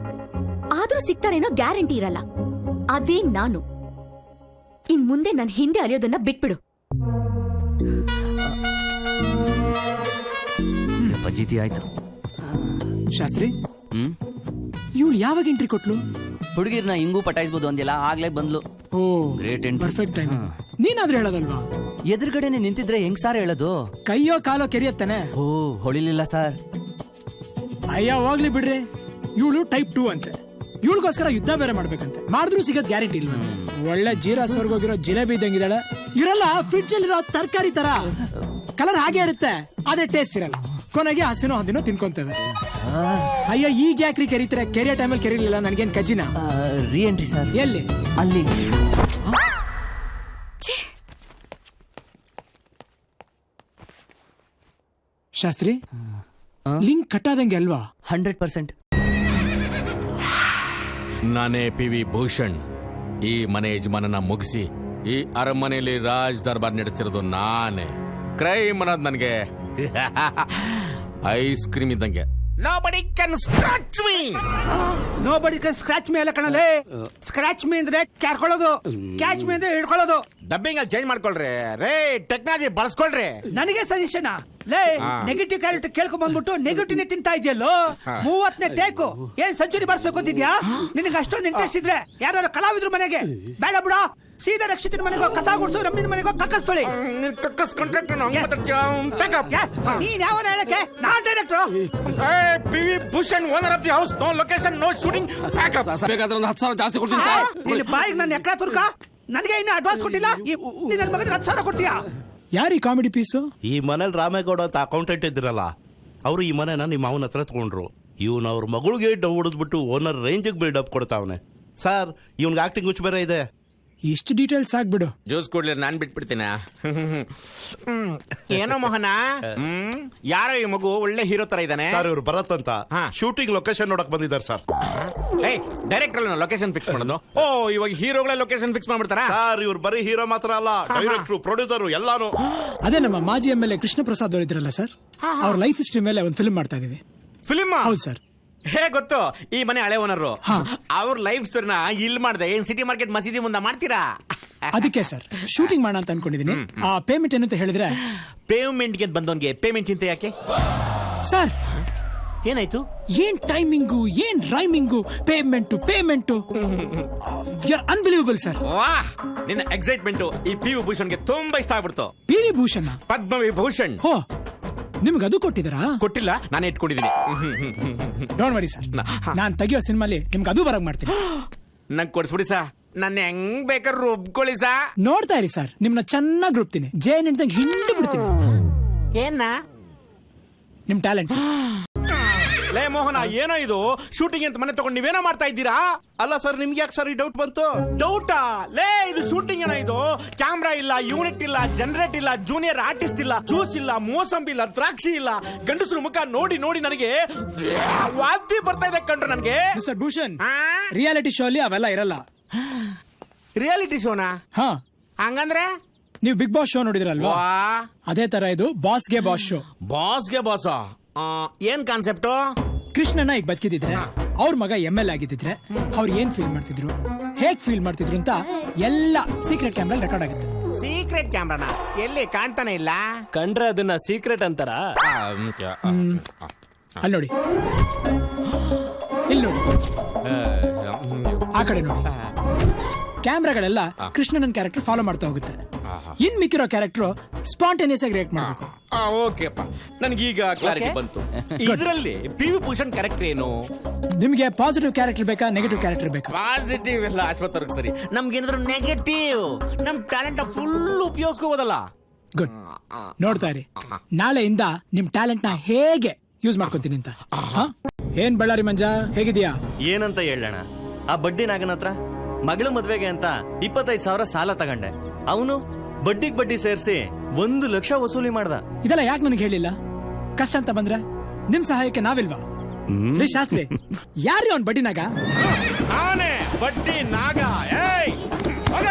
ಆದ್ರೂ ಸಿಗ್ತಾರೇನೋ ಗ್ಯಾರಂಟಿ ಇರಲ್ಲ. ಅದೇ ನಾನು. ಇನ್ ಮುಂದೆ ನನ್ ಹಿಂದೆ ಅಲಿಯೋದನ್ನ ಬಿಟ್ಬಿಡು. ಪಜಿತಿ ಆಯ್ತು. ಶಾಸ್ತ್ರಿ ಇವಳು ಯಾವಾಗ ಎಂಟ್ರಿ ಕೊಟ್ಲು? ಹುಡುಗಿರ್ನ ಹಿಂಗೂ ಪಟಾಯಿಸ್ಬೋದು ಅಂದಿಲ್ಲ, ಆಗ್ಲೇ ಬಂದ್ಲು. Oh great entry. Perfect time. ನೀನಾದ್ರೂ ಹೇಳೋದಲ್ವಾ? ಎದುರುಗಡೆನೆ ನಿಂತಿದ್ರೆ ಹೆಂಗ್ ಸಾರ್ ಹೇಳೋದು? ಕೈಯೋ ಕಾಲೋ ಕೆರಿಯತ್ತಾನೆ. ಓ ಹೊಳಿಲಿಲ್ಲ ಸರ್. ಅಯ್ಯ ಹೋಗ್ಲಿ ಬಿಡ್ರಿ. ಇವಳು ಟೈಪ್ 2 ಅಂತೆ. ಇವಳಿಗೋಸ್ಕರ ಯುದ್ಧ ಬೇರೆ ಮಾಡ್ಬೇಕಂತೆ. ಮಾಡಿದ್ರು ಸಿಗೋದ್ ಗ್ಯಾರಂಟಿ ಇಲ್ವ? ಒಳ್ಳೆ ಜೀರಾ ಸ್ವರ್ಗೋಗಿರೋ ಜಿಲೇಬಿ ಇದ್ದಂಗಿದ್ದಾಳೆ. ಇವರೆಲ್ಲ ಫ್ರಿಡ್ಜ್ ಅಲ್ಲಿರೋ ತರಕಾರಿ ತರ ಕಲರ್ ಹಾಗೆ ಇರುತ್ತೆ, ಆದ್ರೆ ಟೇಸ್ಟ್ ಇರಲ್ಲ. ಕೊನೆಗೆ ಹಸಿನೋ ಹಂದಿನೋ ತಿನ್ಕೊಂತವೆ. ಅಯ್ಯ ಈಗ ಯಾಕ್ರಿ ಕೆರೀತಾರೆ? ಕೆರಿಯೋ ಟೈಮಲ್ಲಿ ಕೆರೀಲಿಲ್ಲ. ನನ್ಗೇನ್ ಕಜ್ಜಿನ? ರೀ ಎಂಟ್ರಿ ಸರ್. ಎಲ್ಲಿ? ಅಲ್ಲಿ. ಶಾಸ್ತ್ರಿ ಲಿಂಕ್ ಕಟ್ಟಾದಂಗೆ ಅಲ್ವಾ? 100%. ನಾನೇ PV ಭೂಷಣ್. ಈ ಮನೆ ಯಜಮಾನನ ಮುಗಿಸಿ ಈ ಅರಮನೆಯಲ್ಲಿ ರಾಜ್ ದರ್ಬಾರ್ ನಡೆಸ್ತಿರೋದು ನಾನೇ. ಕ್ರೈಮ್ ಅನ್ನೋದು ನನಗೆ ಐಸ್ ಕ್ರೀಮ್ ಇದ್ದಂಗೆ. Nobody can scratch me. Nobody can scratch me ಅಲ್ಲ ಕಣಲೆ. ಸ್ಕ್ರಾಚ್ ಮೀ ಅಂದ್ರೆ ಕ್ಯಾರ್ಕೊಳ್ಳೋದು, ಕ್ಯಾಚ್ ಮೀ ಅಂದ್ರೆ ಹಿಡ್ಕೊಳ್ಳೋದು. ಡಬ್ಬಿಂಗ್ ಅಲ್ಲಿ ಚೇಂಜ್ ಮಾಡ್ಕೊಳ್ರಿ ರೇ, ಟೆಕ್ನಾಲಜಿ ಬಳಸ್ಕೊಳ್ರಿ. ನನಗೆ ಸಜೆಷನ್ ಲೇ, ನೆಗೆಟಿವ್ ಕ್ಯಾರೆಕ್ಟರ್ ಕೇಳ್ಕೊಂಡ್ ಬಂದ್ಬಿಟ್ಟು ನೆಗೆಟಿವ್ ತಿಂತಾ ಇದೆಯಲ್ಲೋ. 30ನೇ ಟೇಕು ಏನ್ ಸೆಂಚುರಿ ಬರ್ಸ್ಬೇಕು ಅಂತಿದ್ಯಾ? ನಿನಗೆ ಅಷ್ಟೊಂದು ಇಂಟ್ರೆಸ್ಟ್ ಇದ್ರೆ ಯಾರು ಕಲಾವಿದ್ರು ಮನೆಗೆ ಬೇಡ ಬಿಡ. ಸೀದಾ ರಕ್ಷಿತನ ಮನೆಗೋ ಕಸ ಗುಡ್ಸು, ರಮ್ಮಿನ ಮನೆಗೋ ಕಕ್ಕಸ್ತೊಳಿ. ಕಕ್ಕಸ್ ಕಾಂಟ್ರಾಕ್ಟ್ ನೀನ್ ಯಾವನ ಹೇಳಕ್ಕೆ? ನಾನ್ director. PV Bhushan, owner of the house. No location, no shooting. ಬೇಕಾದ್ರೆ ಒಂದು 10,000 ಜಾಸ್ತಿ ಕೊಡ್ತೀನಿ ಸರ್. ನಿನ್ನ ಬಾಯಿಗೆ ನನ್ನ ಎಕ್ರ ತುರ್ಕ. ನನಗೆ ಇನ್ನು ಅಡ್ವಾನ್ಸ್ ಕೊಟ್ಟಿಲ್ಲ. ನನ್ನ ಮಗನಿಗೆ 10,000 ಕೊಡ್ತೀಯಾ? ಯಾರೀ ಕಾಮಿಡಿ ಪೀಸು? ಈ ಮನೇಲಿ ರಾಮೇಗೌಡ ಅಂತ ಅಕೌಂಟೆಂಟ್ ಇದ್ರಲ್ಲ, ಅವರು ಈ ಮನೆನ ನಿಮ್ಮ ಮಾವನ ಹತ್ರ ತಗೊಂಡ್ರು. ಇವನು ಅವ್ರ ಮಗಳಿಗೆ ಡವ್ ಹೊಡೆದ್ಬಿಟ್ಟು ಓನರ್ ರೇಂಜಿಗೆ ಬಿಲ್ಡಪ್ ಕೊಡ್ತಾವನೆ ಸರ್. ಇವನ್ಗೆ ಆಕ್ಟಿಂಗ್ ಹುಚ್ಚು ಬೇರೆ ಇದೆ. ಇಷ್ಟು ಡೀಟೇಲ್ಸ್ ಆಗ್ಬಿಡು. ಜ್ಯೂಸ್ ಕೊಡ್ಲಿ, ನಾನ್ ಬಿಟ್ಬಿಡ್ತೀನಿ. ಏನೋ ಮೋಹನ, ಯಾರೋ ಈ ಮಗು ಒಳ್ಳೆ ಹೀರೋ ತರ ಇದ್ದಾನೆ ಸರ್. ಇವ್ರು ಭರತ್ ಅಂತ ಶೂಟಿಂಗ್ ಲೊಕೇಶನ್ ನೋಡಕ್ ಬಂದಿದ್ದಾರೆ ಸರ್. ಡೈರೆಕ್ಟರ್ ಲೊಕೇಶನ್ ಫಿಕ್ಸ್ ಮಾಡೋದು. ಓ, ಇವಾಗ ಹೀರೋಗಳ ಲೊಕೇಶನ್ ಫಿಕ್ಸ್ ಮಾಡ್ಬಿಡ್ತಾರ ಸರ್. ಇವ್ರು ಬರೀ ಹೀರೋ ಮಾತ್ರ ಅಲ್ಲ, ಡೈರೆಕ್ಟ್ರು, ಪ್ರೊಡ್ಯೂಸರ್ ಎಲ್ಲಾನು. ಅದೇ ನಮ್ಮ ಮಾಜಿ MLA ಕೃಷ್ಣ ಪ್ರಸಾದ್ ಅವರು ಇದ್ರಲ್ಲ ಸರ್, ಅವ್ರ ಲೈಫ್ ಹಿಸ್ಟ್ರಿ ಮೇಲೆ ಒಂದು ಫಿಲ್ಮ್ ಮಾಡ್ತಾ ಇದೀವಿ. ಫಿಲ್ಮ್? ಹೌದು ಸರ್. ಹೇ ಗೊತ್ತು, ಈ ಮನೆ ಹಳೆ ಓನರು. ಅವ್ರ ಲೈಫ್ ಸ್ಟೋರಿನ ಇಲ್ಲಿ ಮಾಡ್ದೆ. ಏನ್ ಸಿಟಿ ಮಾರ್ಕೆಟ್ ಮಸೀದಿ ಮುಂದೆ ಮಾಡ್ತೀರಾ? ಅದಕ್ಕೆ ಸರ್ ಶೂಟಿಂಗ್ ಮಾಡೋಣ ಅಂತ ಅನ್ಕೊಂಡಿದೀನಿ. ಆ ಪೇಮೆಂಟ್ ಏನಂತ ಹೇಳಿದ್ರೆ? ಪೇಮೆಂಟ್ಗೆ ಬಂದವನ್ಗೆ ಪೇಮೆಂಟ್ ಚಿಂತೆ ಯಾಕೆ ಸರ್? ಏನಾಯ್ತು? ಏನ್ ಟೈಮಿಂಗು, ಏನ್ ರೈಮಿಂಗು, ಪೇಮೆಂಟ್ ಅನ್ಬಿಲೀವಬಲ್ ಸರ್. ವಾಹ್, ನಿನ್ನ ಎಕ್ಸೈಟ್ಮೆಂಟ್ ಈ PV ಭೂಷಣ್ಗೆ ತುಂಬಾ ಇಷ್ಟ ಆಗ್ಬಿಡ್ತು. PV ಭೂಷಣ್? ಪದ್ಮವಿಭೂಷಣ್. ಹೋ, ನಿಮ್ಗೆ ಅದು ಕೊಟ್ಟಿದ್ದಾರಾ? ಕೊಟ್ಟಿಲ್ಲ, ನಾನೇ ಇಟ್ಕೊಂಡಿದ್ದೀನಿ. ಡೋಂಟ್ ವರಿ ಸರ್, ನಾನ್ ತೆಗಿಯೋ ಸಿನಿಮಾಲಿ ನಿಮ್ಗೆ ಅದು ಬರಕ್ ಮಾಡ್ತೀನಿ. ನಂಗೆ ಕೊಡ್ಸ್ಬಿಡಿ ಸಾ, ನನ್ನ ಹೆಂಗ್ ಬೇಕಾದ್ರೂ ರುಬ್ಕೊಳ್ಳಿ ಸಾ. ನೋಡ್ತಾ ಇರಿ ಸರ್, ನಿಮ್ನ ಚೆನ್ನಾಗಿ ರುಬ್ತೀನಿ. ಜೇನ್ ಹಿಡ್ದಂಗೆ ಹಿಂಡಿ ಬಿಡ್ತೀನಿ. ಏನ ನಿಮ್ ಟ್ಯಾಲೆಂಟ್. ಲೇ ಮೋಹನ, ಏನೋ ಇದು ಶೂಟಿಂಗ್ ಅಂತ ಮನೆ ತಗೊಂಡು ನೀವೇನೋ ಮಾಡ್ತಾ ಇದ್ದೀರಾ? ಅಲ್ಲ ಸರ್, ನಿಮ್ಗೆ ಯಾಕೆ ಸರ್ ಈ ಡೌಟ್ ಬಂತು? ಡೌಟಾ? ಲೇ, ಇದು ಶೂಟಿಂಗ್ ಏನೋ ಇದು. ಕ್ಯಾಮ್ರಾ ಇಲ್ಲ, ಯೂನಿಟ್ ಇಲ್ಲ, ಜನರೇಟ್ ಇಲ್ಲ, ಜೂನಿಯರ್ ಆರ್ಟಿಸ್ಟ್ ಇಲ್ಲ, ಜ್ಯೂಸ್ ಇಲ್ಲ, ಮೋಸಂಬಿ ಇಲ್ಲ, ದ್ರಾಕ್ಷಿ ಇಲ್ಲ. ಗಂಡಸರು ಮುಖ ನೋಡಿ ನೋಡಿ ನನಗೆ ವಾಂತಿ ಬರ್ತಾ ಇದೆ ಕಂಡ್ರೆ ನನಗೆ. ಮಿಸ್ಟರ್ ಭೂಷಣ್, ರಿಯಾಲಿಟಿ ಶೋ ಅಲ್ಲಿ ಅವೆಲ್ಲ ಇರಲ್ಲ. ರಿಯಾಲಿಟಿ ಶೋನಾ? ಹಾ. ಹಂಗಂದ್ರೆ ನೀವು ಬಿಗ್ ಬಾಸ್ ಶೋ ನೋಡಿದ್ರಲ್ವಾ? ಅದೇ ತರ ಇದು ಬಾಸ್ಗೆ ಬಾಸ್ ಶೋ. ಬಾಸ್ಗೆ ಬಾಸ? ಏನ್ ಕಾನ್ಸೆಪ್ಟು? ಕೃಷ್ಣನ ಈಗ ಬದುಕಿದ್ರೆ, ಅವ್ರ ಮಗ MLA ಆಗಿದ್ರೆ ಅವ್ರು ಏನ್ ಫೀಲ್ ಮಾಡ್ತಿದ್ರು, ಹೇಗ್ ಫೀಲ್ ಮಾಡ್ತಿದ್ರು ಅಂತ ಎಲ್ಲ ಸೀಕ್ರೆಟ್ ಕ್ಯಾಮ್ರಾ ರೆಕಾರ್ಡ್ ಆಗುತ್ತೆ. ಸೀಕ್ರೆಟ್ ಕ್ಯಾಮ್ರಾನ ಎಲ್ಲಿ ಕಾಣ್ತಾನೆ ಇಲ್ಲ. ಕಂಡ್ರೆ ಅದನ್ನ ಸೀಕ್ರೆಟ್ ಅಂತಾರ. ಅಲ್ಲಿ ನೋಡಿ, ಇಲ್ಲಿ ನೋಡಿ, ಆ ಕಡೆ ನೋಡಿ. ಕ್ಯಾಮ್ರಾಗಳೆಲ್ಲ ಕೃಷ್ಣನನ್ ಕ್ಯಾರೆಕ್ಟರ್ ಫಾಲೋ ಮಾಡ್ತಾ ಹೋಗುತ್ತೆ. ಇನ್ ಮಿಕ್ಕಿರೋ ಕ್ಯಾರೆಕ್ಟರ್ ಸ್ಪಾಂಟೇನಿಯಸ್ ಆಗಿ ರಿಯಾಕ್ಟ್ ಮಾಡಬೇಕು. ಓಕೆಪ್ಪ, ನನಗೀಗ ಕ್ಲಾರಿಟಿ ಬಂತು. ಇದರಲ್ಲಿ ಪಿ ವಿ ಭೂಷಣ್ ಕ್ಯಾರೆಕ್ಟರ್ ಏನು? ನಿಮ್ಗೆ ಪಾಸಿಟಿವ್ ಕ್ಯಾರೆಕ್ಟರ್ ಬೇಕಾ, ನೆಗೆಟಿವ್ ಕ್ಯಾರೆಕ್ಟರ್ ಬೇಕಾ? ಪಾಸಿಟಿವ್ ಎಲ್ಲ ಆಶ್ವತ್ತರ್ಗ ಸರಿ. ನಮ್ಗೇನಾದ್ರು ನೆಗೆಟಿವ್, ನಮ್ ಟ್ಯಾಲೆಂಟ್ ಫುಲ್ ಉಪಯೋಗಿಸ್ಕೋಬೋದಲ್ಲ. ಗುಡ್, ನೋಡ್ತಾ ಇರಿ. ನಾಳೆಯಿಂದ ನಿಮ್ ಟ್ಯಾಲೆಂಟ್ ನ ಹೇಗೆ ಯೂಸ್ ಮಾಡ್ಕೊಂತೀನಿ ಅಂತ. ಏನ್ ಬಳ್ಳಾರಿ ಮಂಜಾ, ಹೇಗಿದ್ಯಾ? ಏನಂತ ಹೇಳೋಣ, ಆ ಬಡ್ಡಿ ನಾಗನ ಹತ್ರ ಮಗಳ ಮದ್ವೆಗೆ ಅಂತ 25,000 ಸಾಲ ತಗೊಂಡೆ. ಅವನು ಬಡ್ಡಿಗ್ ಬಡ್ಡಿ ಸೇರಿಸಿ 1 ಲಕ್ಷ ವಸೂಲಿ ಮಾಡ್ದ. ಇದೆಲ್ಲ ಯಾಕೆ ನನಗೆ ಹೇಳಿಲ್ಲ? ಕಷ್ಟ ಅಂತ ಬಂದ್ರೆ ನಿಮ್ ಸಹಾಯಕ್ಕೆ ನಾವಿಲ್ವಾ? ರೀ ಶಾಸ್ತ್ರಿ, ಯಾರು ಅವ್ನ್ ಬಡ್ಡಿ ನಾಗ? ನಾನೇ ಬಡ್ಡಿ ನಾಗ. ಏಯ್ ಹೋಗ.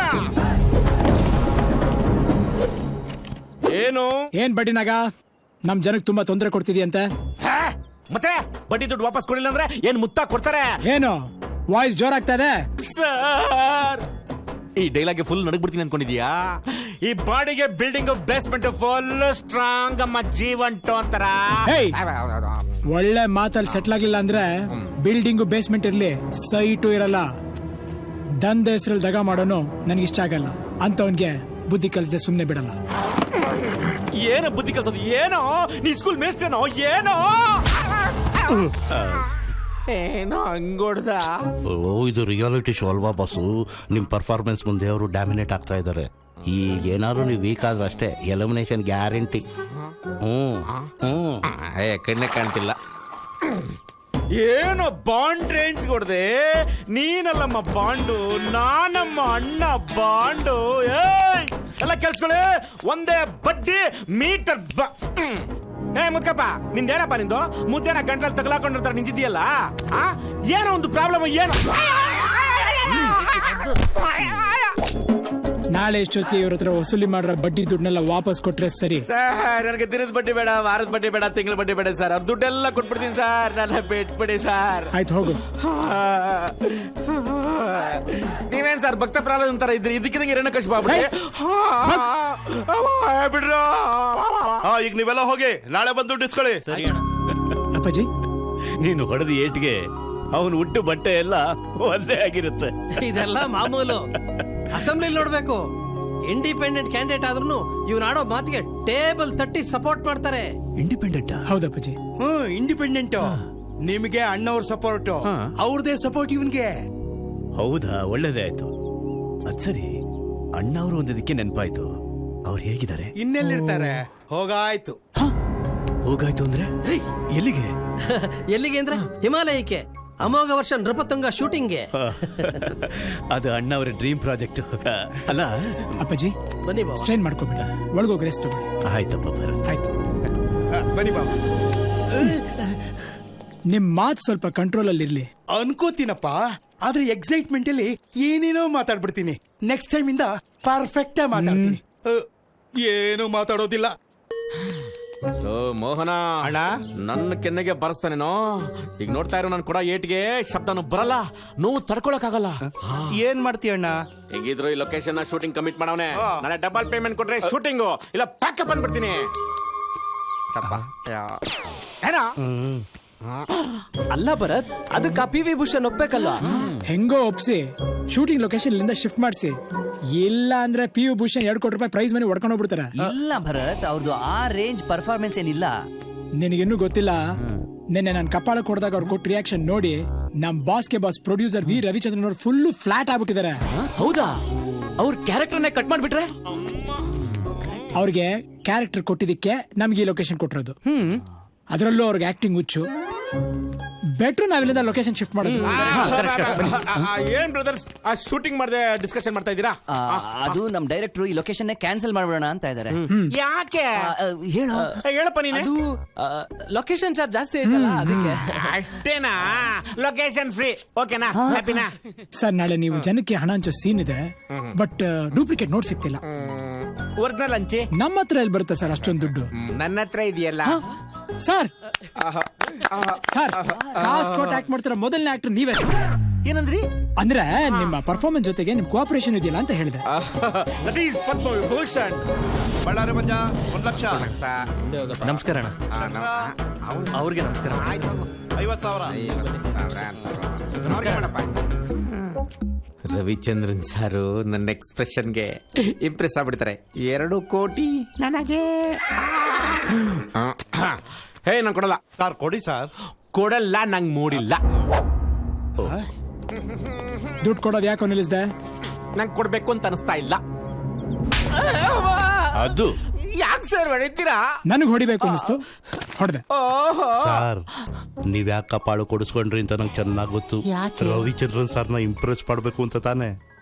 ಏನು ಏನ್ ಬಡ್ಡಿ ನಾಗ? ನಮ್ ಜನಕ್ಕೆ ತುಂಬಾ ತೊಂದರೆ ಕೊಡ್ತಿದ್ಯಂತೆ. ಮತ್ತೆ ಬಡ್ಡಿ ದುಡ್ಡು ವಾಪಸ್ ಕೊಡಿಲ್ಲ ಅಂದ್ರೆ ಏನ್ ಮುತ್ತ ಕೊಡ್ತಾರೆ? ಏನು ವಾಯ್ಸ್ ಜೋರಾಗ್ತಾ ಇದೆ ಸರ್? ಈ ಡೈಲಾಗ್ ಫುಲ್ ನಡಗ್ಬಿಡ್ತೀನಿ ಅನ್ಕೊಂಡಿದ್ಯಾ? ಈ ಬಾಡಿಗೆ ಬಿಲ್ಡಿಂಗ್ ಬೇಸ್ಮೆಂಟ್ ಫುಲ್ ಸ್ಟ್ರಾಂಗ್ ಅಮ್ಮ ಜೀವಂಟು ಅಂತಾರ. ಒಳ್ಳೆ ಮಾತಲ್ಲಿ ಸೆಟ್ಲ್ ಆಗ್ಲಿಲ್ಲ ಅಂದ್ರೆ ಬಿಲ್ಡಿಂಗು ಬೇಸ್ಮೆಂಟ್ ಇರ್ಲಿ, ಸೈಟು ಇರಲ್ಲ. ದಂಧ ಹೆಸರಲ್ಲಿ ದಗ ಮಾಡೋನು ನನಗೆ ಇಷ್ಟ ಆಗಲ್ಲ. ಅಂತವನ್ಗೆ ಬುದ್ಧಿ ಕಲಿಸದೆ ಸುಮ್ನೆ ಬಿಡಲ್ಲ. ಏನು ಬುದ್ಧಿ ಕಲ್ಸೋದು? ಏನೋ ನೀ ಸ್ಕೂಲ್ ಮೇಸ್ತೇನೋ? ಏನೋ ಏನೋ ಹಂಗೊಡ್ದ. ಇದು ರಿಯಾಲಿಟಿ ಶೋ ಅಲ್ವಾ ಬಾಸು? ನಿಮ್ ಪರ್ಫಾರ್ಮೆನ್ಸ್ ಮುಂದೆ ಅವರು ಡಾಮಿನೇಟ್ ಆಗ್ತಾ ಇದ್ದಾರೆ. ಈಗ ಏನಾದ್ರು ನೀವು ವೀಕ್ ಆದ್ರೆ ಅಷ್ಟೇ ಎಲಿಮಿನೇಷನ್ ಗ್ಯಾರಂಟಿ. ಕಣ್ಣೆ ಕಾಣ್ತಿಲ್ಲ. ಏನೋ ಬಾಂಡ್ ರೇಂಜ್ ಕೊಡ್ದೆ. ನೀನಲ್ಲಮ್ಮ ಬಾಂಡು, ನಾನಮ್ಮ ಅಣ್ಣ ಬಾಂಡು. ಎಲ್ಲ ಕೆಲ್ಸಗಳೇ ಒಂದೇ ಬಡ್ಡಿ ಮೀಟರ್. ಮುದ್ಕಪ್ಪ, ನಿಂದೇನಪ್ಪ ನಿಂದು? ಮುದ್ದೇನ ಗಂಟಲ್ಲಿ ತಗಲಾಕೊಂಡಿರ್ತಾರೆ ನಿಂತಿದ್ಯಲ್ಲ. ಏನೋ ಒಂದು ಪ್ರಾಬ್ಲಮ್. ಏನು ನಾಳೆ ಇಷ್ಟೊತ್ತಿಗೆ ಇವ್ರ ಹತ್ರ ವಸೂಲಿ ಮಾಡ್ರ ಬಡ್ಡಿ ದುಡ್ಡನ್ನೆಲ್ಲ ವಾಪಸ್ ಕೊಟ್ರೆ ಸರಿ. ಸರ್, ನನಗೆ ದಿನದ ಬಡ್ಡಿ ಬೇಡ, ವಾರದ ಬಡ್ಡಿ ಬೇಡ, ತಿಂಗಳ ಬಡ್ಡಿ ಬೇಡ ಸರ್. ಅವ್ರ ದುಡ್ಡೆಲ್ಲ ಕೊಟ್ಬಿಡ್ತೀನಿ ಸರ್. ನನ್ನ ಬಿಟ್ಬಿಡಿ ಸರ್. ಆಯ್ತು, ಹೋಗು. ನೀವೇನ್ ಸರ್ ಭಕ್ತ ಪ್ರಾಬ್ಲಮ್ ಅಂತಾರ ಇದ್ರಿ? ಇದಕ್ಕಿದಂಗೆ ಎರಡನೇ ಕಷ್ಟ ಬಾಬಿಡಿ ಬಿಡ್ರ. ಈಗ ನೀವೆಲ್ಲ ಹೋಗಿ ನಾಳೆ ಬಂದು ಡಿಸ್ಕೊಳ್ಳಿ. ಅಪ್ಪಾಜಿ, ನೀನು ಹೊಡೆದ ಏಟ್ಗೆ ಅವನು ಹುಟ್ಟು ಬಟ್ಟೆ ಎಲ್ಲ ಒಂದೇ ಆಗಿರುತ್ತೆ. ಇದೆಲ್ಲ ಮಾಮೂಲು. ಅಸೆಂಬ್ಲಿ ನೋಡ್ಬೇಕು. ಇಂಡಿಪೆಂಡೆಂಟ್ ಕ್ಯಾಂಡಿಡೇಟ್ ಆದ್ರೂ ಇವ್ನು ಆಡೋ ಮಾತಿಗೆ ಟೇಬಲ್ ತಟ್ಟಿ ಸಪೋರ್ಟ್ ಮಾಡ್ತಾರೆ. ಇಂಡಿಪೆಂಡೆಂಟ್? ಹೌದಪ್ಪಾಜಿ. ಇಂಡಿಪೆಂಡೆಂಟ್. ನಿಮಗೆ ಅಣ್ಣವ್ರ ಸಪೋರ್ಟ್, ಅವ್ರದೇ ಸಪೋರ್ಟ್ ಇವನ್ಗೆ. ಹೌದಾ, ಒಳ್ಳೇದೇ ಆಯ್ತು. ಅದ್ ಸರಿ, ಅಣ್ಣ ಅವರು ಒಂದದಕ್ಕೆ ನೆನಪಾಯ್ತು. ಅವ್ರು ಹೇಗಿದ್ದಾರೆ? ಇನ್ನೆಲ್ಲಿರ್ತಾರೆ? ಹೋಗಾಯ್ತು. ಹೋಗಾಯ್ತು ಅಂದ್ರೆ ಎಲ್ಲಿಗೆ? ಎಲ್ಲಿಗೆ ಅಂದ್ರೆ ಹಿಮಾಲಯಕ್ಕೆ. ಅಮೋಘ ವರ್ಷ ನೃಪತುಂಗ ಶೂಟಿಂಗ್ಗೆ. ಅದು ಅಣ್ಣ ಅವರ ಡ್ರೀಮ್ ಪ್ರಾಜೆಕ್ಟ್ ಅಲ್ಲ? ಅಪ್ಪಾಜಿ, ಬನ್ನಿ ಬಾಬಾ. ಸ್ಟ್ರೈನ್ ಮಾಡ್ಕೋಬೇಡ, ಒಳಗೋಗಿ ರೆಸ್ಟ್ ತಗೊಳ್ಳಿ. ಆಯ್ತಪ್ಪ, ಆಯ್ತು. ಬನ್ನಿ ಬಾಬಾ. ನಿಮ್ ಮಾತ್ ಸ್ವಲ್ಪ ಕಂಟ್ರೋಲ್ ಅಲ್ಲಿ ಇರ್ಲಿ. ಅನ್ಕೋತೀನಪ್ಪ, ಆದ್ರೆ ಎಕ್ಸೈಟ್ಮೆಂಟ್ ಅಲ್ಲಿ ಏನೇನೋ ಮಾತಾಡ್ಬಿಡ್ತೀನಿ. ನೆಕ್ಸ್ಟ್ ಟೈಮ್ ಇಂದ ಪರ್ಫೆಕ್ಟ್ ಆಗಿ ಮಾತಾಡ್ತೀನಿ. ಏನು ಮಾತಾಡೋದಿಲ್ಲ. ಮೋಹನ ಅಣ್ಣ, ನನ್ನ ಕೆನ್ನೆಗೆ ಬರಸ್ತಾನೇನೋ. ಈಗ ನೋಡ್ತಾ ಇರೋ ನಾನು ಕೂಡ ಏಟ್ಗೆ ಶಬ್ದನು ಬರಲ್ಲ, ನೋವು ತಡ್ಕೊಳಕ್ ಆಗಲ್ಲ. ಏನ್ ಮಾಡ್ತೀಯ ಅಣ್ಣ? ಹೇಗಿದ್ರು ಈ ಲೊಕೇಶನ್ ಶೂಟಿಂಗ್ ಕಮಿಟ್ ಮಾಡವನೆ. ನಾಳೆ ಡಬಲ್ ಪೇಮೆಂಟ್ ಕೊಟ್ರೆ ಶೂಟಿಂಗು, ಇಲ್ಲ ಪ್ಯಾಕಪ್ ಅಂದ್ಬಿಡ್ತೀನಿ. ಏನೋ ಅಲ್ಲ ಭರತ್, ಅದಕ್ಕೆ ಪಿ ವಿ ಭೂಷಣ್ ಒಪ್ಬೇಕಲ್ವಾ? ಹೆಂಗೋ ಒಪ್ಸಿ ಶೂಟಿಂಗ್ ಲೊಕೇಶನ್ ಇಲ್ಲಿಂದ ಶಿಫ್ಟ್ ಮಾಡಿಸಿ. ಇಲ್ಲ ಅಂದ್ರೆ ಪಿ ವಿ ಭೂಷಣ್ 2 ಕೋಟಿ ರೂಪಾಯಿ ಪ್ರೈಸ್ ಮನಿ ಹೊಡ್ಕೊಂಡು ಹೋಗ್ಬಿಡ್ತಾರ. ಇಲ್ಲ ಭರತ್, ಅವ್ರದ್ದು ಆ ರೇಂಜ್ ಪರ್ಫಾರ್ಮೆನ್ಸ್ ಏನಿಲ್ಲ. ನಿನಗಿನ್ನೂ ಗೊತ್ತಿಲ್ಲ. ನಿನ್ನೆ ನಾನು ಕಪಾಳ ಕೊಡ್ದಾಗ ಅವ್ರು ಕೊಟ್ಟ ರಿಯಾಕ್ಷನ್ ನೋಡಿ ನಮ್ ಬಾಸ್ಗೆ ಬಾಸ್ ಪ್ರೊಡ್ಯೂಸರ್ ವಿ ರವಿಚಂದ್ರನ್ ಅವ್ರು ಫುಲ್ ಫ್ಲಾಟ್ ಆಗ್ಬಿಟ್ಟಿದ್ದಾರೆ. ಹೌದಾ? ಅವ್ರ ಕ್ಯಾರೆಕ್ಟರ್ನೇ ಕಟ್ ಮಾಡ್ಬಿಟ್ರೆ? ಅವ್ರಿಗೆ ಕ್ಯಾರೆಕ್ಟರ್ ಕೊಟ್ಟಿದ್ದಕ್ಕೆ ನಮ್ಗೆ ಈ ಲೊಕೇಶನ್ ಕೊಟ್ಟಿರೋದು. ಅದರಲ್ಲೂ ಅವ್ರಿಗೆ ಆಕ್ಟಿಂಗ್ ಹುಚ್ಚು. ಬೆಟ್ರು ನಾವಿಲ್ಲಿಂದ ಲೊಕೇಶನ್ ಶಿಫ್ಟ್ ಮಾಡೋದು. ಏನ್ ಬ್ರದರ್ಸ್, ಆ ಶೂಟಿಂಗ್ ಮಾಡದೆ ಡಿಸ್ಕಷನ್ ಮಾಡ್ತಾ ಇದ್ದೀರಾ? ಅದು ನಮ್ ಡೈರೆಕ್ಟರ್ ಈ ಲೊಕೇಶನ್ ಕ್ಯಾನ್ಸಲ್ ಮಾಡ್ಬಿಡೋಣ ಅಂತ ಇದಾರೆ. ಯಾಕೆ ಹೇಳಪ್ಪ ನೀನೆ. ಅದು ಲೊಕೇಶನ್ ಚಾರ್ಜ್ ಜಾಸ್ತಿ ಐತಲ್ಲ, ಅದಕ್ಕೆ. ಅಷ್ಟೇನಾ? ಲೊಕೇಶನ್ ಫ್ರೀ, ಓಕೆನಾ? ಹ್ಯಾಪಿನಾ? ಸರ್, ನಾಳೆ ನೀವು ಜನಕ್ಕೆ ಹಣ ಹಂಚೋ ಸೀನ್ ಇದೆ, ಬಟ್ ಡೂಪ್ಲಿಕೇಟ್ ನೋಟ್ ಸಿಗ್ತಿಲ್ಲ. ಒರಿಜಿನಲ್ ಹಂಚಿ ನಮ್ಮ ಹತ್ರ ಎಲ್ಲಿ ಬರುತ್ತೆ ಸರ್ ಅಷ್ಟೊಂದು ದುಡ್ಡು? ನನ್ನ ಹತ್ರ ಇದೆಯಲ್ಲ ಸರ್. ಸರ್, ಕಾಸ್ ಕೊಟ್ಟು ಆಕ್ಟ್ ಮಾಡ್ತಾರ ಮೊದಲನೇ ಆಕ್ಟರ್ ನೀವೇ. ಏನಂದ್ರಿ? ಅಂದ್ರೆ ನಿಮ್ಮ ಪರ್ಫಾರ್ಮೆನ್ಸ್ ಜೊತೆಗೆ ನಿಮ್ ಕೋಆಪರೇಷನ್ ಇದೆಯಲ್ಲ ಅಂತ ಹೇಳಿದೆ. That is Padmavibhushan. ಬಳ್ಳಾರಿ ಮಂಜ 1 ಲಕ್ಷ. ನಮಸ್ಕಾರ ಅಣ್ಣ. ಅವ್ರಿಗೆ ನಮಸ್ಕಾರ. 50,000. ರವಿಚಂದ್ರನ್ ಸಾರು ನನ್ನ ಎಕ್ಸ್ಪ್ರೆಷನ್ಗೆ ಇಂಪ್ರೆಸ್ ಆಗ್ಬಿಡ್ತಾರೆ. 2 ಕೋಟಿ ನನಗೆ. ಹೇ ನಂಗೆ ಕೊಡಲ್ಲ ಸರ್. ಕೊಡಿ ಸರ್. ಕೊಡಲ್ಲ, ನಂಗೆ ಮೂಡಿಲ್ಲ. ದುಡ್ಡು ಕೊಡೋದು ಯಾಕೋ ನಿಲ್ಲಿಸ್ದೆ? ನಂಗೆ ಕೊಡ್ಬೇಕು ಅಂತ ಅನಿಸ್ತಾ ಇಲ್ಲ. ಅದು ಯಾಕೆ ಸರ್ ಹೊಡಿತೀರಾ? ನನಗೆ ಹೊಡಿಬೇಕು ಅನ್ನಿಸ್ತು, ಹೊಡೆದೆ. ಸರ್ ನೀವ್ ಯಾಕೆ ಕಪಾಳು ಕೊಡಿಸ್ಕೊಂಡ್ರಿ ಅಂತ ನಂಗೆ ಚೆನ್ನಾಗಿ ಗೊತ್ತು. ರವಿಚಂದ್ರನ್ ಸರ್ನ ಇಂಪ್ರೆಸ್ ಮಾಡ್ಬೇಕು ಅಂತ ತಾನೆ.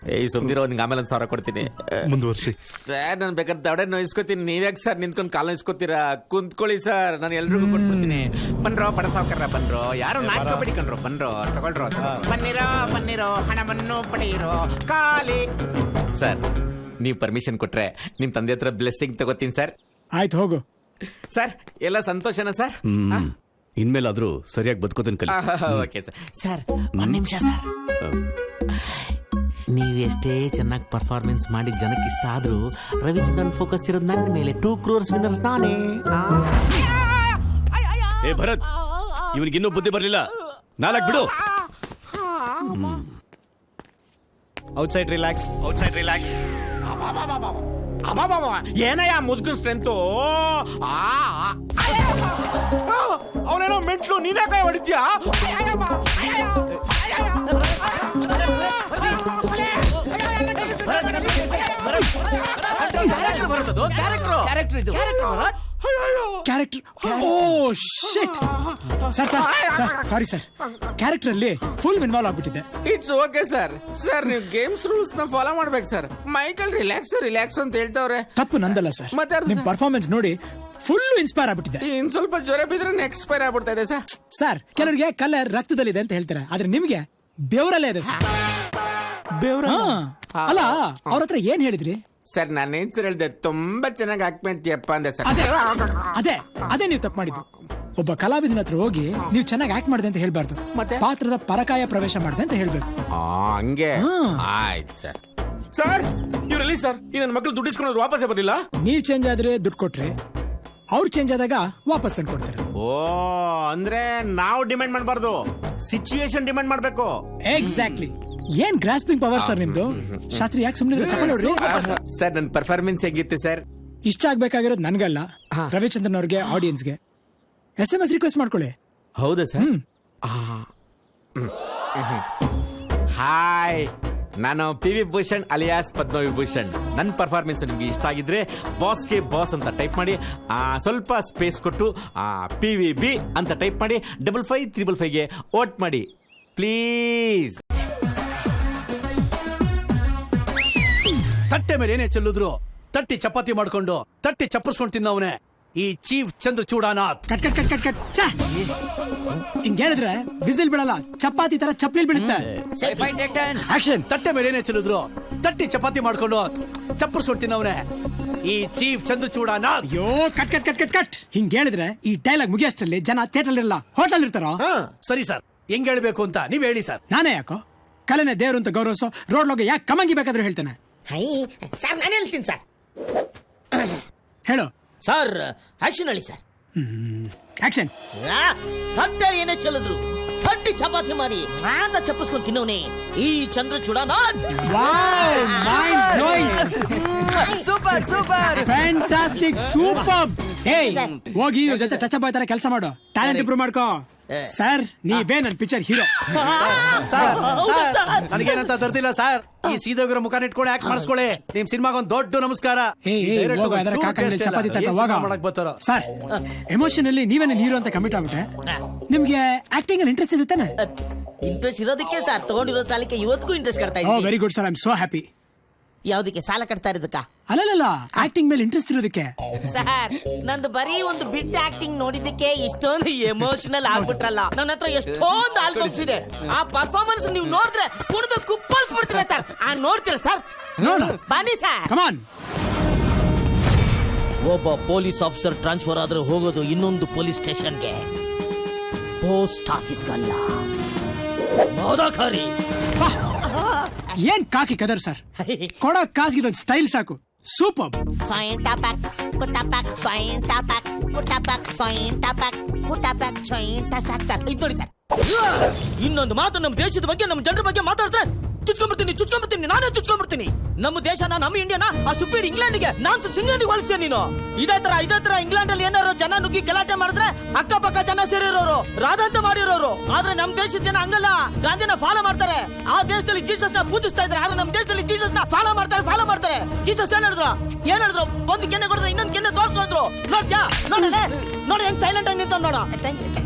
ಸುಮ್ದಿರೋ, ನಿಂಗೆ ಆಮೇಲೆ 1,000 ಕೊಡ್ತೀನಿ. ಮುಂದುವರ್ಸಿ ಸರ್. ನಾನು ಬೇಕಾದ್ರೆ ದವಡೆ ನೋಯಿಸ್ಕೊತೀನಿ, ನೀವ್ಯಾಕೆ ಸರ್ ನಿಂತ್ಕೊಂಡು ಕಾಲ ನೋಯಿಸ್ಕೊತೀರಾ? ಕುಂತ್ಕೊಳ್ಳಿ ಸರ್, ನಾನು ಎಲ್ರಿಗೂ ಕೊಟ್ಬಿಡ್ತೀನಿ. ಬನ್ರೋ ಬಡ ಸಾವ್ಕಾರ, ಬನ್ರೋ. ಯಾರು ನಾಚ್ಕೋಬೇಡಿ ಕಣ್ರೋ, ಬನ್ರೋ ತಗೊಳ್ರೋ. ಬನ್ನಿರೋ ಹಣವನ್ನು ಪಡೆಯಿರೋ ಖಾಲಿ. ಸರ್ ನೀವು ಪರ್ಮಿಷನ್ ಕೊಟ್ರೆ ನಿಮ್ ತಂದೆ ಹತ್ರ ಬ್ಲೆಸ್ಸಿಂಗ್ ತಗೋತೀನಿ ಸರ್. ಆಯ್ತು, ಹೋಗು. ಸರ್ ಎಲ್ಲ ಸಂತೋಷನಾ ಸರ್? ಇನ್ಮೇಲಾದ್ರೂ ಸರಿಯಾಗಿ ಬದುಕೋದನ್ ಕಲಿ. Okay sir. ಸರ್ 1 ನಿಮಿಷ ಸರ್. ನೀವೆಷ್ಟೇ ಚೆನ್ನಾಗಿ ಪರ್ಫಾರ್ಮೆನ್ಸ್ ಮಾಡಿ ಜನಕ್ಕೆ ಇಷ್ಟ ಆದ್ರೂ ರವಿಚಂದ್ರನ್ ಫೋಕಸ್ ಇರೋದು ನನ್ನ ಮೇಲೆ. 2 crores ವಿನ್ನರ್ಸ್ ನಾನೇ. ಏ ಭರತ್, ಇವನಿಗಿನ್ನೂ ಬುದ್ಧಿ ಬರ್ಲಿಲ್ಲ. 4 ಬಿಡು. Outside relax. ಏನಯ್ಯ ಮುದುಕನ್ ಸ್ಟ್ರೆಂತು? ಅವನೇನೋ ಮೆಂಟ್ಲು, ನೀನೇ ಕೈ ಹೊಡಿತೀಯಾ? ಕ್ಯಾರೆಕ್ಟರ್. ಓ ಶಿಟ್. ಸರ್ ಸಾರಿ ಸರ್, ಕ್ಯಾರೆಕ್ಟರ್ ಅಲ್ಲಿ ಫುಲ್ ಇನ್ವಾಲ್ವ್ ಆಗ್ಬಿಟ್ಟಿದೆ. It's okay sir. ಸರ್ ನೀವು ಗೇಮ್ಸ್ ರೂಲ್ಸ್ ನ ಫಾಲೋ ಮಾಡ್ಬೇಕು ಸರ್. ಮೈಕಲ್ ರಿಲ್ಯಾಕ್ಸ್ ಅಂತ ಹೇಳ್ತಾವ್ರೆ. ತಪ್ಪು ನಂದಲ್ಲ ಸರ್, ನಿಮ್ ಪರ್ಫಾರ್ಮೆನ್ಸ್ ನೋಡಿ ಫುಲ್ ಇನ್ಸ್ಪೈರ್ ಆಗ್ಬಿಟ್ಟಿದೆ. ಇನ್ ಸ್ವಲ್ಪ ಜ್ವರ ಬಿದ್ರೆ ಎಕ್ಸ್ಪೈರ್ ಆಗ್ಬಿಡ್ತಾ ಇದೆ ಸರ್. ಸರ್ ಕೆಲವರಿಗೆ ಕಲರ್ ರಕ್ತದಲ್ಲಿದೆ ಅಂತ ಹೇಳ್ತಾರೆ, ಆದ್ರೆ ನಿಮ್ಗೆ ಬೆವರಲ್ಲೇ ಇದೆ ಸರ್. ಅಲ್ಲ, ಅವ್ರ ಹತ್ರ ಏನ್ ಹೇಳಿದ್ರಿ ಸರ್? ನಾನೇನ್ ಸರ್ ಹೇಳ್ದೆ, ತುಂಬಾ ಚೆನ್ನಾಗಿ ಆಕ್ಟ್ ಮಾಡ್ತೀಯಪ್ಪ ಅಂದೆ ಸರ್. ಅದೇ ನೀವು ತಪ್ಪು ಮಾಡಿದ್ದು. ಒಬ್ಬ ಕಲಾವಿದನ ಹತ್ರ ಹೋಗಿ ನೀವು ಚೆನ್ನಾಗಿ ಆಕ್ಟ್ ಮಾಡಿದೆ ಅಂತ ಹೇಳ್ಬಾರ್ದು, ಪಾತ್ರದ ಪರಕಾಯ ಪ್ರವೇಶ ಮಾಡಿದೆ ಅಂತ ಹೇಳ್ಬೇಕು. ಹಂಗೆ ಆಯ್ತು ಸರ್. ಸರ್ ಇವರಲ್ಲಿ ಸರ್ ಈ ನನ್ನ ಮಕ್ಕಳು ದುಡ್ಡು ಇಸ್ಕೊಂಡು ವಾಪಸ್ಸೇ ಬರ್ಲಿಲ್ಲ. ನೀವ್ ಚೇಂಜ್ ಆದ್ರೆ ದುಡ್ಡು ಕೊಟ್ರೆ, ಅವ್ರು ಚೇಂಜ್ ಆದಾಗ ವಾಪಸ್ ತಂದು ಕೊಡ್ತಾರೆ. ಓ, ಅಂದ್ರೆ ನಾವು ಡಿಮ್ಯಾಂಡ್ ಮಾಡಬಾರ್ದು, ಸಿಚುಯೇಷನ್ ಡಿಮ್ಯಾಂಡ್ ಮಾಡ್ಬೇಕು. ಎಕ್ಸಾಕ್ಟ್ಲಿ. ಏನ್ ಗ್ರಾಸ್ಪಿಂಗ್ ಪವರ್ ಸರ್ ನಿಮ್ದು. ಶಾಸ್ತ್ರಿ ಯಾಕೆ ಸುಮ್ಮನೆ ಚಪ್ಪಲ್ ನೋಡ್ರಿ. ಸರ್ ನನ್ನ ಪರ್ಫಾರ್ಮೆನ್ಸ್ ಹೇಗಿತ್ತು ಸರ್? ಇಷ್ಟ ಆಗ್ಬೇಕಾಗಿರೋದು ನನ್ಗಲ್ಲ, ರವಿಚಂದ್ರನ್ ಅವ್ರಿಗೆ, ಆಡಿಯನ್ಸ್ಗೆ. SMS ರಿಕ್ವೆಸ್ಟ್ ಮಾಡ್ಕೊಳ್ಳಿ. ಹೌದಾ ಸರ್? ಹಾಯ್, ನಾನು PV ಭೂಷಣ್ ಅಲಿಯಾಸ್ ಪದ್ಮವಿಭೂಷಣ್. ನನ್ನ ಪರ್ಫಾರ್ಮೆನ್ಸ್ ನಿಮ್ಗೆ ಇಷ್ಟ ಆಗಿದ್ರೆ ಬಾಸ್ಗೆ ಬಾಸ್ ಅಂತ ಟೈಪ್ ಮಾಡಿ, ಸ್ವಲ್ಪ ಸ್ಪೇಸ್ ಕೊಟ್ಟು PVB ಅಂತ ಟೈಪ್ ಮಾಡಿ 5555ಗೆ ವೋಟ್ ಮಾಡಿ ಪ್ಲೀಸ್. ತಟ್ಟೆ ಮೇಲೆ ಏನೇ ಚೆಲ್ಲಿದ್ರು ತಟ್ಟಿ ಚಪಾತಿ ಮಾಡ್ಕೊಂಡು ತಟ್ಟಿ ಚಪ್ಪರ್ಸ್ಕೊಂಡು ತಿನ್ನವನೇ ಈ ಚೀಫ್ ಚಂದ್ರಚೂಡನಾಥ್. ಹಿಂಗ್ ಹೇಳಿದ್ರೆ ಬಿಸಿಲ್ ಬಿಡಲ್ಲ, ಚಪಾತಿ ತರ ಚಪ್ಪಲಿ ಬಿಡುತ್ತೆ. ಆಕ್ಷನ್. ತಟ್ಟೆ ಮೇಲೆ ಏನೇ ಚೆಲ್ಲಿದ್ರು ತಟ್ಟಿ ಚಪಾತಿ ಮಾಡ್ಕೊಂಡು ಚಪ್ಪರ್ಸ್ಕೊಂಡು ತಿನ್ನವನೇ ಈ ಚೀಫ್ ಚಂದ್ರಚೂಡನಾಥ್. ಅಯ್ಯೋ, cut cut cut cut cut. ಹಿಂಗ್ ಹೇಳಿದ್ರೆ ಈ ಡೈಲಾಗ್ ಮುಗಿಯಷ್ಟರಲ್ಲಿ ಜನ ಥಿಯೇಟರ್ ಇರಲ್ಲ, ಹೋಟೆಲ್ ಇರ್ತಾರೋ. ಸರಿ ಸರ್, ಹೆಂಗ್ ಹೇಳ್ಬೇಕು ಅಂತ ನೀವ್ ಹೇಳಿ ಸರ್. ನಾನೇ ಯಾಕೋ ಕಲೆನೇ ದೇವ್ರು ಅಂತ ಗೌರವಿಸೋ ರೋಡ್ ಲೋಗ ಯಾಕೆ ಕಮಂಗಿ ಬೇಕಾದ್ರೂ ಹೇಳ್ತಾನೆ. ಸರ್ ನಾನು ಹೇಳ್ತೀನಿ ಸರ್. ಹೇಳು ಸರ್. ಆಕ್ಷನ್ ಹೇಳಿ ಸರ್. ಆಕ್ಷನ್. ತಟ್ಟೆಲಿ ಏನೇ ಚೆಲ್ಲಿದ್ರು ತಟ್ಟಿ ಚಪಾತಿ ಮಾಡಿ ಅಂತ ಚಪ್ಪಿಸ್ಕೊಂಡು ತಿನ್ನೋನೆ ಈ Chandrachudanath. Super super, fantastic, super. ಹೋಗಿ ಇವ್ರ ಜೊತೆ ಟಚ್ ಅಪ್ ತರ ಕೆಲಸ ಮಾಡು, ಟ್ಯಾಲೆಂಟ್ ಇಂಪ್ರೂವ್ ಮಾಡ್ಕೋ. ಸರ್ ನೀವೇ ನನ್ನ ಪಿಕ್ಚರ್ ಹೀರೋ. ನನಗೇನಂತ ತರ್ತಿಲ್ಲ ಸರ್. ಈ ಸೀದೋಗಿರೋ ಮುಖ ಇಟ್ಕೊಂಡು ಆಕ್ಟ್ ಮಾಡಿಸ್ಕೊಳ್ಳಿ. ನಿಮ್ ಸಿನಿಮಾಗೊಂದು ದೊಡ್ಡ ನಮಸ್ಕಾರ. ಚಪಾತಿ ಬರ್ತಾರ ಸರ್. ಎಮೋಷನ್ ಅಲ್ಲಿ ನೀವೇನ ಹೀರೋ ಅಂತ ಕಮಿಟ್ ಆಗ್ಬಿಟ್ಟೆ. ನಿಮ್ಗೆ ಆಕ್ಟಿಂಗ್ ಅಲ್ಲಿ ಇಂಟ್ರೆಸ್ಟ್ ಇದೆ ತಾನೆ? ಇಂಟ್ರೆಸ್ಟ್ ಇರೋದಕ್ಕೆ ಸರ್ ತಗೊಂಡಿರೋ ಸಾಲಕ್ಕೆ ಇವತ್ತಿಗೂ ಇಂಟ್ರೆಸ್ಟ್ ಕಟ್ತಾ ಇದ್ದೀನಿ. Very good sir, I am so happy. ಯಾವ್ದಕ್ಕೆ ಸಾಲ ಕಟ್ತಾ ಇರೋದಕ್ಕ? ಅಲ್ಲಲ್ಲ, ಆಕ್ಟಿಂಗ್ ಮೇಲೆ ಇಂಟ್ರೆಸ್ಟ್ ಇರೋದಕ್ಕೆ. ಸರ್ ನಂದು ಬರೀ ಒಂದು ಬಿಡ್ ಆಕ್ಟಿಂಗ್ ನೋಡಿದ್ದಕ್ಕೆ ಇಷ್ಟೊಂದು ಎಮೋಷನಲ್ ಆಗ್ಬಿಟ್ರಲ್ಲ. ನನ್ನ ಹತ್ರ ಎಷ್ಟೊಂದು ಆಲ್ಬಮ್ಸ್ ಇದೆ. ಆ ಪರ್ಫಾರ್ಮೆನ್ಸ್ ನೀವು ನೋಡಿದ್ರೆ ಕುಣಿದು ಕುಪ್ಪಳಿಸ್ಬಿಡ್ತೀರಾ ಸರ್. ನೋಡ್ತೀರಾ ಸರ್? ಬನ್ನಿ ಸರ್. ಕಮಾನ್. ಒಬ್ಬ ಪೊಲೀಸ್ ಆಫೀಸರ್ ಟ್ರಾನ್ಸ್ಫರ್ ಆದ್ರೆ ಹೋಗೋದು ಇನ್ನೊಂದು ಪೊಲೀಸ್ ಸ್ಟೇಷನ್ಗೆ, ಪೋಸ್ಟ್ ಆಫೀಸ್ಗಲ್ಲ. ಮೋದಖಾರಿ ಏನ್ ಕಾಕಿ ಕದರ್ ಸರ್, ಕೊಡೋ ಕಾಸ್ಗಿದೊಂದು ಸ್ಟೈಲ್ ಸಾಕು. ಸೂಪರ್. ಇನ್ನೊಂದು ಮಾತು ನಮ್ಮ ದೇಶದ ಬಗ್ಗೆ, ನಮ್ಮ ಜನರ ಬಗ್ಗೆ ಮಾತಾಡ್ತಾರೆ ಚುಚ್ಕೊಂಡ್ಬಿಡ್ತೀನಿ, ನಾನೇ ಚುಚ್ಕೊಂಡ್ಬಿಡ್ತೀನಿ. ನಮ್ಮ ದೇಶನ, ನಮ್ಮ ಇಂಡಿಯಾನ ಆ ಸುಪೀರ್ ಇಂಗ್ಲೆಂಡ್ಗೆ, ನಾನ್ ಇಂಗ್ಲೆಂಡ್ಗೆ ಹೋಲಿಸ್ತೇನೆ ನೀನು. ಇದೇ ತರ ಇಂಗ್ಲೆಂಡ್ ಅಲ್ಲಿ ಏನಾರು ಜನ ನುಗ್ಗಿ ಗಲಾಟೆ ಮಾಡಿದ್ರೆ ಅಕ್ಕಪಕ್ಕ ಜನ ಸೇರಿರೋರು, ರಾಧಾಂತ ಮಾಡಿರೋರು. ಆದ್ರೆ ನಮ್ಮ ದೇಶದ ಜನ ಹಂಗಲ್ಲ, ಗಾಂಧಿನ ಫಾಲೋ ಮಾಡ್ತಾರೆ. ಆ ದೇಶದಲ್ಲಿ ಜೀಸಸ್ ನ ಪೂಜಿಸ್ತಾ ಇದ್ರೆ, ಆದ್ರೆ ನಮ್ಮ ದೇಶದಲ್ಲಿ ಜೀಸಸ್ ನ ಫಾಲೋ ಮಾಡ್ತಾರೆ. ಜೀಸಸ್ ಏನ್ ಹೇಳಿದ್ರು, ಒಂದು ಕೆನ್ನೆ ಕೊಡಿದ್ರೆ ಇನ್ನೊಂದು ಕೆನ್ನೆ ತೋರ್ಸ್ಕೊಂಡ್ರು. ನೋಡ್ಯಾ, ನೋಡಿ ಹೆಂಗ್ ಸೈಲೆಂಟ್ ಆಗಿ ನಿಂತ ನೋಡ.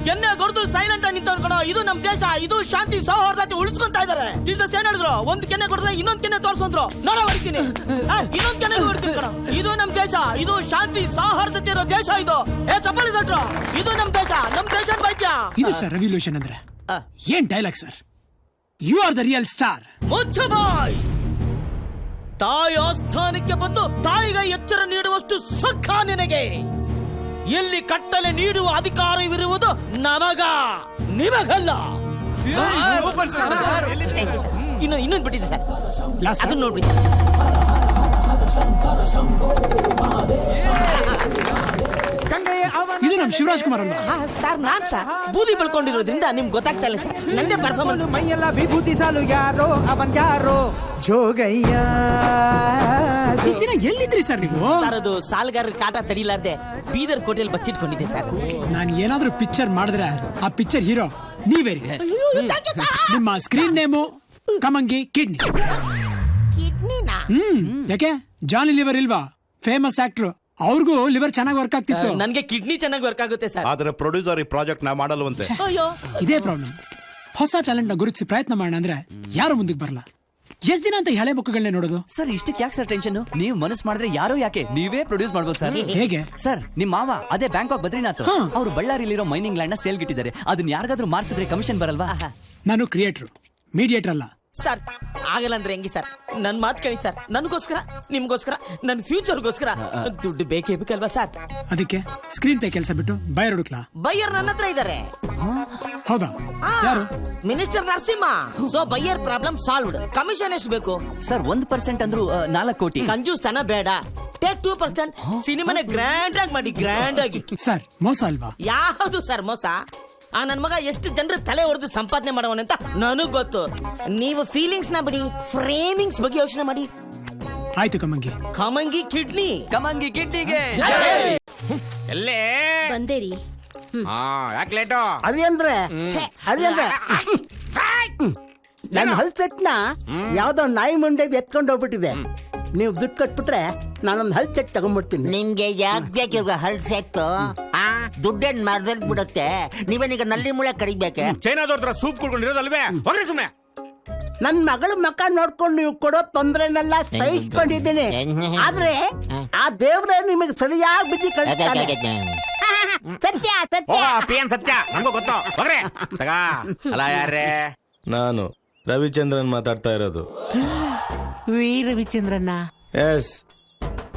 ಕೆನ್ನೆ ಕೊಡ್ದು ಸೈಲೆಂಟ್ ಆಗಿ ನಿಂತ ಕಣ. ಇದು ನಮ್ಮ ದೇಶ, ಇದು ಶಾಂತಿ ಸೌಹಾರ್ದತೆ ಉಳಿಸ್ಕೊಂತ ಇದಾರೆ. ಜೀಸಸ್ ಏನ್ ಹೇಳಿದ್ರು, ಒಂದು ಕೆನ್ನೆ ಕೊಡಿದ್ರೆ ಇನ್ನೊಂದು ಕೆನ್ನೆ ತೋರ್ಸ್ಕೊಂಡ್ರು. ನೋಡ ಹೊಡಿತೀನಿ, ಇನ್ನೊಂದು ಕೆನ್ನೆ ಹೊಡಿತೀನಿ ಕಣ. ಇದು ನಮ್ಮ ದೇಶ, ಇದು ಶಾಂತಿ ಸೌಹಾರ್ದತೆ ಇರೋ ದೇಶ. ಇದು ಚಪ್ಪಲಿ ದಟ್ರು, ಇದು ನಮ್ಮ ದೇಶ ಬೈಕ್ಯ. ಇದು ಸರ್ ರೆವಲ್ಯೂಷನ್ ಅಂದ್ರೆ ಏನ್ dialogue sir. You are the real star. ಮುಚ್ಚಬಾಯ್. ತಾಯಿ ಆಸ್ಥಾನಕ್ಕೆ ಬಂದು ತಾಯಿಗೆ ಎಚ್ಚರ ನೀಡುವಷ್ಟು ಸುಖ ನಿನಗೆ. ಇಲ್ಲಿ ಕಟ್ಟಲೆ ನೀಡುವ ಅಧಿಕಾರವಿರುವುದು ನಿಮಗಲ್ಲ. ಇನ್ನೊಂದು ಬಿಟ್ಟಿದೆ ಸರ್, ಅದನ್ನ ನೋಡ್ಬಿಡಿ. ಇದು ನಮ್ ಶಿವರಾಜ್ ಕುಮಾರ್ ಅಲ್ವಾ ಸರ್? ನಾನ್ ಸರ್ ಬೂದಿ ಬೆಳ್ಕೊಂಡಿರೋದ್ರಿಂದ ನಿಮ್ಗೆ ಗೊತ್ತಾಗ್ತಾ ಇಲ್ಲ ಸರ್. ನಂದೇ ಪರ್ಫಾರ್ಮೆನ್ಸ್. ಮೈಯೆಲ್ಲ ವಿಭೂತಿ ಸಾಲು ಯಾರೋ ಅವನ್ ಯಾರೋ ಜೋಗಯ್ಯ. ಎಲ್ಲಿದ್ರಿ ಸರ್ ನೀವು? ಸರ್ ಅದು ಸಾಲಗಾರರ ಕಾಟ ತಡಿಲಾರ್ದೆ ಬೀದರ್ ಕೋಟೆಯಲ್ಲಿ ಬಚ್ಚಿಟ್ಕೊಂಡಿದ್ದೆ ಸರ್. ನಾನು ಏನಾದ್ರೂ ಪಿಕ್ಚರ್ ಮಾಡಿದ್ರೆ ಆ ಪಿಕ್ಚರ್ ಹೀರೋ ನೀವೇ ರೀ. ನಿಮ್ಮ ಸ್ಕ್ರೀನ್ ನೇಮು ಕಮಂಗಿ ಕಿಡ್ನಿ. ಯಾಕೆ ಜಾನಿ ಲಿವರ್ ಇಲ್ವಾ? ಫೇಮಸ್ ಆಕ್ಟರ್, ಅವ್ರಿಗೂ ಲಿವರ್ ಚೆನ್ನಾಗಿ ವರ್ಕ್ ಆಗ್ತಿತ್ತು. ನನ್ಗೆ ಕಿಡ್ನಿ ಚೆನ್ನಾಗಿ ವರ್ಕ್ ಆಗುತ್ತೆ ಸರ್. ಆದ್ರೆ ಪ್ರೊಡ್ಯೂಸರ್ ಈ ಪ್ರಾಜೆಕ್ಟ್ ನಾ ಮಾಡಲ್ವಂತೆ. ಇದೇ ಪ್ರಾಬ್ಲಮ್. ಹೊಸ ಟ್ಯಾಲೆಂಟ್ ನ ಗುರುತಿಸಿ ಪ್ರಯತ್ನ ಮಾಡೋಣ ಅಂದ್ರೆ ಯಾರು ಮುಂದಕ್ಕೆ ಬರಲ್ಲ. ಎಷ್ಟ್ ದಿನ ಅಂತ ಹಳೆ ಮುಖಗಳನ್ನೇ ನೋಡೋದು? ಸರ್ ಇಷ್ಟಕ್ಕೆ ಯಾಕೆ ಸರ್ ಟೆನ್ಷನ್? ನೀವು ಮನಸ್ಸು ಮಾಡಿದ್ರೆ ಯಾರೋ ಯಾಕೆ ನೀವೇ ಪ್ರೊಡ್ಯೂಸ್ ಮಾಡ್ಬೋದು ಸರ್. ಹೇಗೆ ಸರ್? ನಿಮ್ ಮಾವ ಅದೇ ಬ್ಯಾಂಕಾಕ್ ಬದ್ರಿನಾಥ್, ಅವರು ಬಳ್ಳಾರಿಲಿರೋ ಮೈನಿಂಗ್ ಲ್ಯಾಂಡ್ ನ ಸೇಲ್ ಇಟ್ಟಿದ್ದಾರೆ. ಅದನ್ನ ಯಾರಿಗಾದ್ರೂ ಮಾರ್ಸಿದ್ರೆ ಕಮಿಷನ್ ಬರಲ್ವಾ? ನಾನು ಕ್ರಿಯೇಟರ್, ಮೀಡಿಯೇಟರ್ ಅಲ್ಲ ಸರ್. ಆಗಲ್ಲ ಅಂದ್ರೆ ಹೆಂಗಿ ಸರ್? ನನ್ ಮಾತು ಕೇಳಿ ಸರ್. ನನಗೋಸ್ಕರ, ನಿಮ್ಗೋಸ್ಕರ, ನನ್ನ ಫ್ಯೂಚರ್ಗೋಸ್ಕರ ದುಡ್ಡು ಬೇಕೇ ಬೇಕಲ್ವಾ ಸರ್? ಅದಕ್ಕೆ ಸ್ಕ್ರೀನ್ ಪ್ಲೇ ಕೆಲಸ ಬಿಟ್ಟು ಬೈಯರ್ ಹುಡುಕ್ಲಾ? ಬೈಯರ್ ನನ್ನ ಹತ್ರ ಇದಾರೆ. ಹೌದಾ? ಯಾರು? Minister Narasimha. So buyer problem solved. Commission ಎಷ್ಟು ಬೇಕು ಸರ್? 1% ಅಂದ್ರೂ 4 ಕೋಟಿ. ಕಂಜೂಸ್ ತನ ಬೇಡ. ಟೇಕ್ 2%. ಸಿನಿಮಾನೇ ಗ್ರ್ಯಾಂಡ್ ಆಗಿ ಮಾಡಿ, ಗ್ರ್ಯಾಂಡ್ ಆಗಿ. ಸರ್ ಮೋಸ ಅಲ್ವಾ? ಯಾವುದು ಸರ್ ಮೋಸ? ಆ ನನ್ ಮಗ ಎಷ್ಟು ಜನರ ತಲೆ ಹೊಡೆದು ಸಂಪಾದನೆ ಮಾಡೋವನಂತ ನನಗ್ ಗೊತ್ತು. ನೀವು ಫೀಲಿಂಗ್ಸ್ ನ ಬಿಡಿ, ಫ್ರೇಮಿಂಗ್ಸ್ ಬಗ್ಗೆ ಯೋಚನೆ ಮಾಡಿ. ಆಯ್ತು ಕಮಂಗಿ. ಕಮಂಗಿ ಕಿಡ್ನಿ, ಕಮಂಗಿ ಕಿಡ್ನಿಗೆ ಎಲ್ಲೇ ಬಂದೇರಿ. ಯಾಕೆ ಲೇಟು? ಅವಿ ಅಂದ್ರೆ ನನ್ನ ಹಲ್ಸೆಟ್ನ ಯಾವ್ದೋ ನಾಯಿ ಮುಂಡೆ ಎತ್ಕೊಂಡು ಹೋಗ್ಬಿಟ್ಟಿದೆ. ನೀವು ದುಡ್ಡು ಕಟ್ಬಿಟ್ರೆ ನಾನೊಂದು ಹಲ್ ಸೆಟ್ ತಗೊಂಡ್ಬಿಡ್ತೀನಿ. ನಿಮ್ಗೆ ಯಾಕೆ ಬೇಕು ಇವಾಗ ಹಲ್ ಸೆಟ್ಟು? ದುಡ್ಡೇನ್ ಮರ್ದಲ್ಲಿ ಬಿಡುತ್ತೆ. ನೀವೇನೀಗ ನಲ್ಲಿ ಮುಳೆ ಕಡಿಬೇಕೆ? ಚೈನಾದವ್ರ ಸೂಪ್ ಕುಡ್ಕೊಂಡಿರೋದಲ್ವೇ? ಹೋಗ್ರಿ ಸುಮ್ನೆ. ನನ್ ಮಗಳ ಮಕ್ಕ ನೋಡ್ಕೊಂಡು ನೀವು ಕೊಡೋ ತೊಂದ್ರೆನೆಲ್ಲ ಸಹಿಸ್ಕೊಂಡಿದ್ದೀನಿ. ಆದ್ರೆ ಆ ದೇವ್ರೆ ನಿಮಗೆ ಸರಿಯಾಗಿ ಬಿದ್ದು ಕಳಿಸ್ತಾನೆ. ಸತ್ಯ ನಮಗೂ ಗೊತ್ತು. ಹೋಗ್ರಿ ತಗ. ಅಲ್ಲ ಯಾರೇ? ನಾನು ರವಿಚಂದ್ರನ್ ಮಾತಾಡ್ತಾ ಇರೋದು. ವಿ ರವಿಚಂದ್ರನ್ನ? ಎಸ್,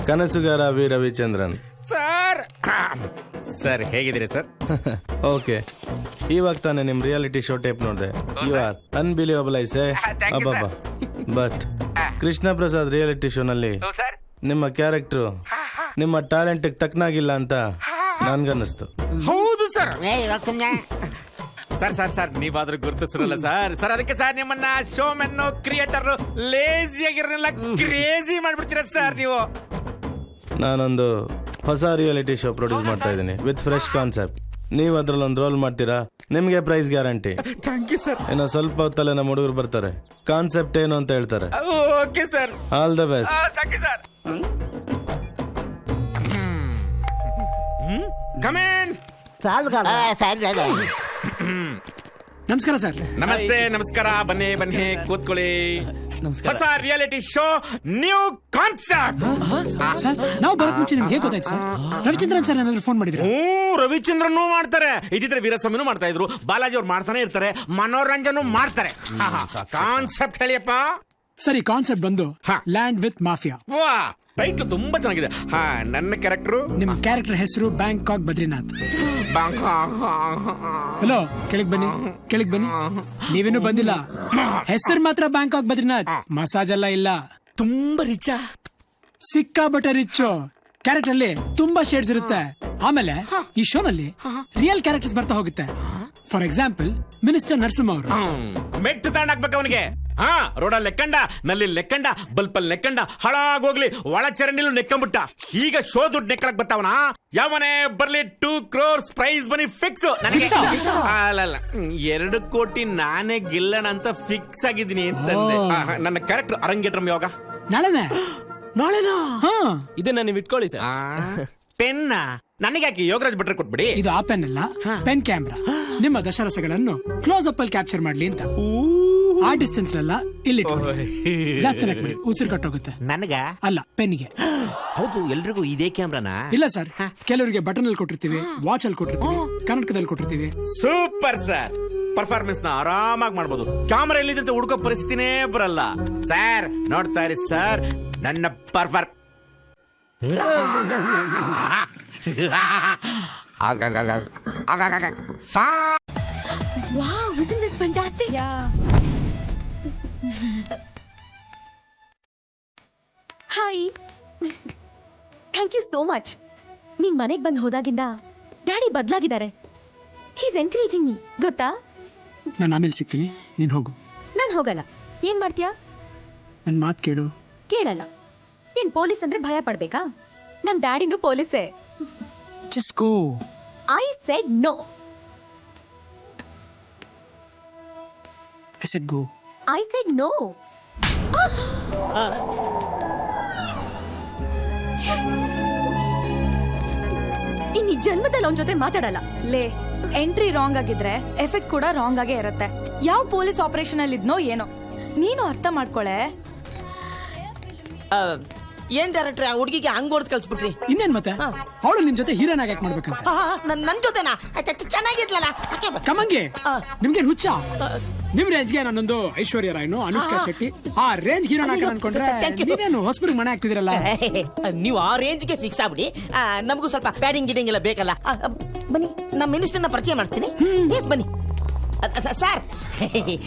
ಕನಸುಗಾರ ವಿ ರವಿಚಂದ್ರನ್ ಸರ್. ಸರ್ ಹೇಗಿದ್ದೀರಿ ಸರ್? ಓಕೆ, ಇವಾಗ ತಾನೆ ನಿಮ್ ರಿಯಾಲಿಟಿ ಶೋ ಟೇಪ್ ನೋಡಿದೆ. ಯು ಆರ್ ಅನ್ಬಿಲಿಯಬಲ್ ಐಸೆ. ಅಬ್ಬಬ್ಬಾ. But Krishna Prasad reality show ನಲ್ಲಿ ನಿಮ್ಮ ಕ್ಯಾರೆಕ್ಟರ್ ನಿಮ್ಮ ಟ್ಯಾಲೆಂಟ್ ತಕ್ಕನಾಗಿಲ್ಲ ಅಂತ ನನ್ಗನ್ನಿಸ್ತು. ಹೌದು ಸರ್. ಸರ್ ಸರ್ ಸರ್ ನೀವಾದ್ರೂ ಗುರುತಿಸಿರಲ್ಲ ಸರ್. ಸರ್ ಅದಕ್ಕೆ ಸರ್ ನಿಮ್ಮನ್ನ ಶೋ ಮೆನ್ ಕ್ರಿಯೇಟರ್ ಲೇಜಿ ಆಗಿರಲ್ಲ ಕ್ರೇಜಿ ಮಾಡ್ಬಿಡ್ತೀರ ಸರ್ ನೀವು. ನಾನೊಂದು ಹೊಸ ರಿಯಾಲಿಟಿ ಶೋ ಪ್ರೊಡ್ಯೂಸ್ ಮಾಡ್ತಾ ಇದ್ದೀನಿ ವಿತ್ ಫ್ರೆಶ್ ಕಾನ್ಸೆಪ್ಟ್. ನೀವು ಅದ್ರಲ್ಲಿ ಒಂದು ರೋಲ್ ಮಾಡ್ತೀರಾ, ನಿಮ್ಗೆ price guarantee. Thank you sir. ಇನ್ನು ಸ್ವಲ್ಪ ಹೊತ್ತಲ್ಲೇ ನಮ್ಮ ಹುಡುಗರು ಬರ್ತಾರೆ, ಕಾನ್ಸೆಪ್ಟ್ ಏನು ಅಂತ ಹೇಳ್ತಾರೆ. Okay sir. All the best. Thank you sir. Come in. ನಮಸ್ಕಾರ ಸರ್. ನಮಸ್ತೆ. ನಮಸ್ಕಾರ. ಬನ್ನಿ ಬನ್ನಿ ಕೂತ್ಕೊಳ್ಳಿ. ಹೊಸ ರಿಯಾಲಿಟಿ ಶೋ, ನ್ಯೂ ಕಾನ್ಸೆಪ್ಟ್. ನಾವು ಬರೋಕ್ ಮುಂಚೆ ನಿಮ್ಗೆ ಹೇಗೆ ಗೊತ್ತಾಯ್ತು ಸರ್? ರವಿಚಂದ್ರನ್ ಸರ್ ಏನಾದ್ರು ಫೋನ್ ಮಾಡಿದ್ರು? ರವಿಚಂದ್ರನ್ ಮಾಡ್ತಾರೆ. ಇದಿದ್ರೆ ವೀರಸ್ವಾಮಿನೂ ಮಾಡ್ತಾ ಇದ್ರು. ಬಾಲಾಜಿ ಅವ್ರು ಮಾಡ್ತಾನೆ ಇರ್ತಾರೆ. ಮನೋರಂಜನ್ ಮಾಡ್ತಾರೆ. ಕಾನ್ಸೆಪ್ಟ್ ಹೇಳಿಯಪ್ಪ. ಸರಿ, ಕಾನ್ಸೆಪ್ಟ್ ಬಂದು ಲ್ಯಾಂಡ್ ವಿತ್ ಮಾಫಿಯಾ. ವಾ, ಟೈಟ್ಲ್ ತುಂಬಾ ಚೆನ್ನಾಗಿದೆ. ಹಾ, ನನ್ನ ಕ್ಯಾರೆಕ್ಟರ್ ನಿಮ್ ಕ್ಯಾರೆಕ್ಟರ್ ಹೆಸರು ಬ್ಯಾಂಕಾಕ್ ಬದ್ರಿನಾಥ್. ಹಲೋ, ಕೆಳಗ್ ಬನ್ನಿ, ಕೆಳಗ್ ಬನ್ನಿ. ನೀವೇನು ಬಂದಿಲ್ಲ. ಹೆಸರು ಮಾತ್ರ ಬ್ಯಾಂಕಾಕ್ ಬದ್ರಿನಾಥ್. ಮಸಾಜ್ ಎಲ್ಲ ಇಲ್ಲ. ತುಂಬಾ ರಿಚಾ? ಸಿಕ್ಕಾಬಟ್ಟೆ ರಿಚ್ಚು. ಕ್ಯಾರೆಕ್ಟರ್ ಅಲ್ಲಿ ತುಂಬಾ ಶೇಡ್ಸ್ ಇರುತ್ತೆ. ಆಮೇಲೆ ಈ ಶೋನಲ್ಲಿ ರಿಯಲ್ ಕ್ಯಾರೆಕ್ಟರ್ಸ್ ಬರ್ತಾ ಹೋಗುತ್ತೆ. ಫಾರ್ ಎಕ್ಸಾಂಪಲ್ ಮಿನಿಸ್ಟರ್ ನರಸಿಂಹ ಅವರು. ಮೆಟ್ಟು ತಾಂಡಾಕ್ಬೇಕು ಅವನಿಗೆ. ಹಾ, ರೋಡಲ್ಲಿ ಲೆಕ್ಕಂಡ, ನಲ್ಲಿ ಲೆಕ್ಕಂಡ, ಬಲ್ಪಲ್ಲಿ ಲೆಕ್ಕಂಡ, ಹಾಳಾಗೋಗ್ಲಿ ಒಳ ಚರಂಡಿಲು ನೆಕ್ಕಂಬಿಟ್ಟ. ಈಗ ಶೋ ದುಡ್ಡು ನೆಕ್ಕಳಕ್ ಬರ್ತಾವನ. ಯಾವನೇ ಬರ್ಲಿ 2 crores ಪ್ರೈಸ್ ಬನ್ನಿ ಫಿಕ್ಸ್ ನನಗೆ. ಅಲ್ಲ, 2 ಕೋಟಿ ನಾನೇ ಗೆಲ್ಲಣ ಅಂತ ಫಿಕ್ಸ್ ಆಗಿದ್ದೀನಿ ಅಂತಂದೆ. ನನ್ನ ಕ್ಯಾರೆಕ್ಟರ್ ಅರಂಗೇಟ್ರಮ್ ಯಾವಾಗ? ನಾಳೆನಾ? ಇದನ್ನ ನೀವು ಇಟ್ಕೊಳ್ಳಿ ಸರ್. ಪೆನ್ನ ನನಗೆ ಯಾಕೆ? ಯೋಗರಾಜ್ ಭಟ್ರೆ ಕೊಟ್ಬಿಡಿ. ಇದು ಆ ಪೆನ್ ಅಲ್ಲ, ಪೆನ್ ಕ್ಯಾಮ್ರಾ. ನಿಮ್ಮ ದಶರಸಗಳನ್ನು ಕ್ಲೋಸ್ ಅಪ್ ಅಲ್ಲಿ ಕ್ಯಾಪ್ಚರ್ ಮಾಡ್ಲಿ ಅಂತ. ಆ ಡಿಸ್ಟೆನ್ಸ್ ಅಲ್ಲ, ಇಲ್ಲಿ ಜಾಸ್ತಿ ನಕ್ಬಿಡಿ, ಉಸಿರು ಕಟ್ಟೋಗುತ್ತೆ. ನನಗ ಅಲ್ಲ, ಪೆನ್ಗೆ. ಹೌದು, ಎಲ್ರಿಗೂ ಇದೇ ಕ್ಯಾಮ್ರಾನಾ? ಇಲ್ಲ ಸರ್, ಕೆಲವರಿಗೆ ಬಟನ್ ಅಲ್ಲಿ ಕೊಟ್ಟಿರ್ತೀವಿ, ವಾಚ್ ಅಲ್ಲಿ ಕೊಟ್ಟಿರ್ತೀವಿ, ಕರ್ನಾಟಕದಲ್ಲಿ ಕೊಟ್ಟಿರ್ತೀವಿ. Super sir. ಪರ್ಫಾರ್ಮೆನ್ಸ್ ನ ಆರಾಮಾಗಿ ಮಾಡ್ಬೋದು. ಕ್ಯಾಮರಾ ಎಲ್ಲಿದೆ ಹುಡುಕೋ ಪರಿಸ್ಥಿತಿನೇ ಬರಲ್ಲ ಸರ್. ನೋಡ್ತಾ ಇರಿ ಸರ್ ನನ್ನ perform. Wow, isn't this fantastic? Hi. Thank you so much. ನೀನ್ ಮನೆಗೆ ಬಂದು ಹೋದಾಗಿಂದ ಡ್ಯಾಡಿ ಬದಲಾಗಿದ್ದಾರೆ. He's encouraging me, ಗೊತ್ತಾ? ನಾನು ಆಮೇಲೆ ಸಿಗ್ತೀನಿ, ನೀನ್ ಹೋಗು. ನಾನು ಹೋಗಲ್ಲ. ಏನ್ ಮಾಡ್ತೀಯಾ? ನನ್ ಮಾತು ಕೇಳು. ಕೇಳಲ್ಲ. ಏನ್ ಪೊಲೀಸ್ ಅಂದ್ರೆ ಭಯ ಪಡ್ಬೇಕಾ? ನಮ್ ಡ್ಯಾಡಿನೂ ಪೊಲೀಸೇ. Just go. I said no. I said go. I said no. ಇನ್ನು ಈ ಜನ್ಮದಲ್ಲಿ ಅವನ ಜೊತೆ ಮಾತಾಡಲ್ಲ. ಲೇ, ಎಂಟ್ರಿ ರಾಂಗ್ ಆಗಿದ್ರೆ ಎಫೆಕ್ಟ್ ಕೂಡ ರಾಂಗ್ ಆಗೇ ಇರುತ್ತೆ. ಯಾವ ಪೊಲೀಸ್ ಆಪರೇಷನ್ ಅಲ್ಲಿ ಇದ್ನೋ ಏನೋ, ನೀನು ಅರ್ಥ ಮಾಡ್ಕೊಳೆ. ಏನ್ ಡೈರೆಕ್ಟ್ರೆ, ಆ ಹುಡುಗಿಗೆ ಹಂಗ್ ಹೊಡೆದ್ ಕಳ್ಸ್ಬಿಟ್ರಿ. ಇನ್ನೇನ್ ಮತ್ತೆ, ಅವಳು ನಿಮ್ ಜೊತೆ ಹೀರೋನ್ ಆಗಿ ಆಕ್ಟ್ ಮಾಡ್ಬೇಕಂತ. ನನ್ ಜೊತೆನಾ? ಚೆನ್ನಾಗಿದ್ಲಲ್ಲ. ಕಮಂಗೆ, ನಿಮ್ಗೆ ಹುಚ್ಚ? ನಿಮ್ ರೇಂಜ್ಗೆ ನಾನೊಂದು ಐಶ್ವರ್ಯ ರಾಯ್ನು, ಅನುಷ್ಕಾ ಶೆಟ್ಟಿ ಆ ರೇಂಜ್ ಹೀರೋನ್ ಆಗಿ ಅನ್ಕೊಂಡ್ರೆ ನೀವೇನು ಹೊಸಬ್ರಿಗೆ ಮನೆ ಆಗ್ತಿದಿರಲ್ಲ. ನೀವು ಆ ರೇಂಜ್ಗೆ ಫಿಕ್ಸ್ ಆಗ್ಬಿಡಿ. ನಮಗೂ ಸ್ವಲ್ಪ ಪ್ಯಾಡಿಂಗ್ ಗಿಡಿಂಗ್ ಎಲ್ಲ ಬೇಕಲ್ಲ. ಬನ್ನಿ, ನಮ್ಮ ಮಿನಿಸ್ಟರ್ನ ಪರಿಚಯ ಮಾಡ್ತೀನಿ. ಬನ್ನಿ ಸರ್.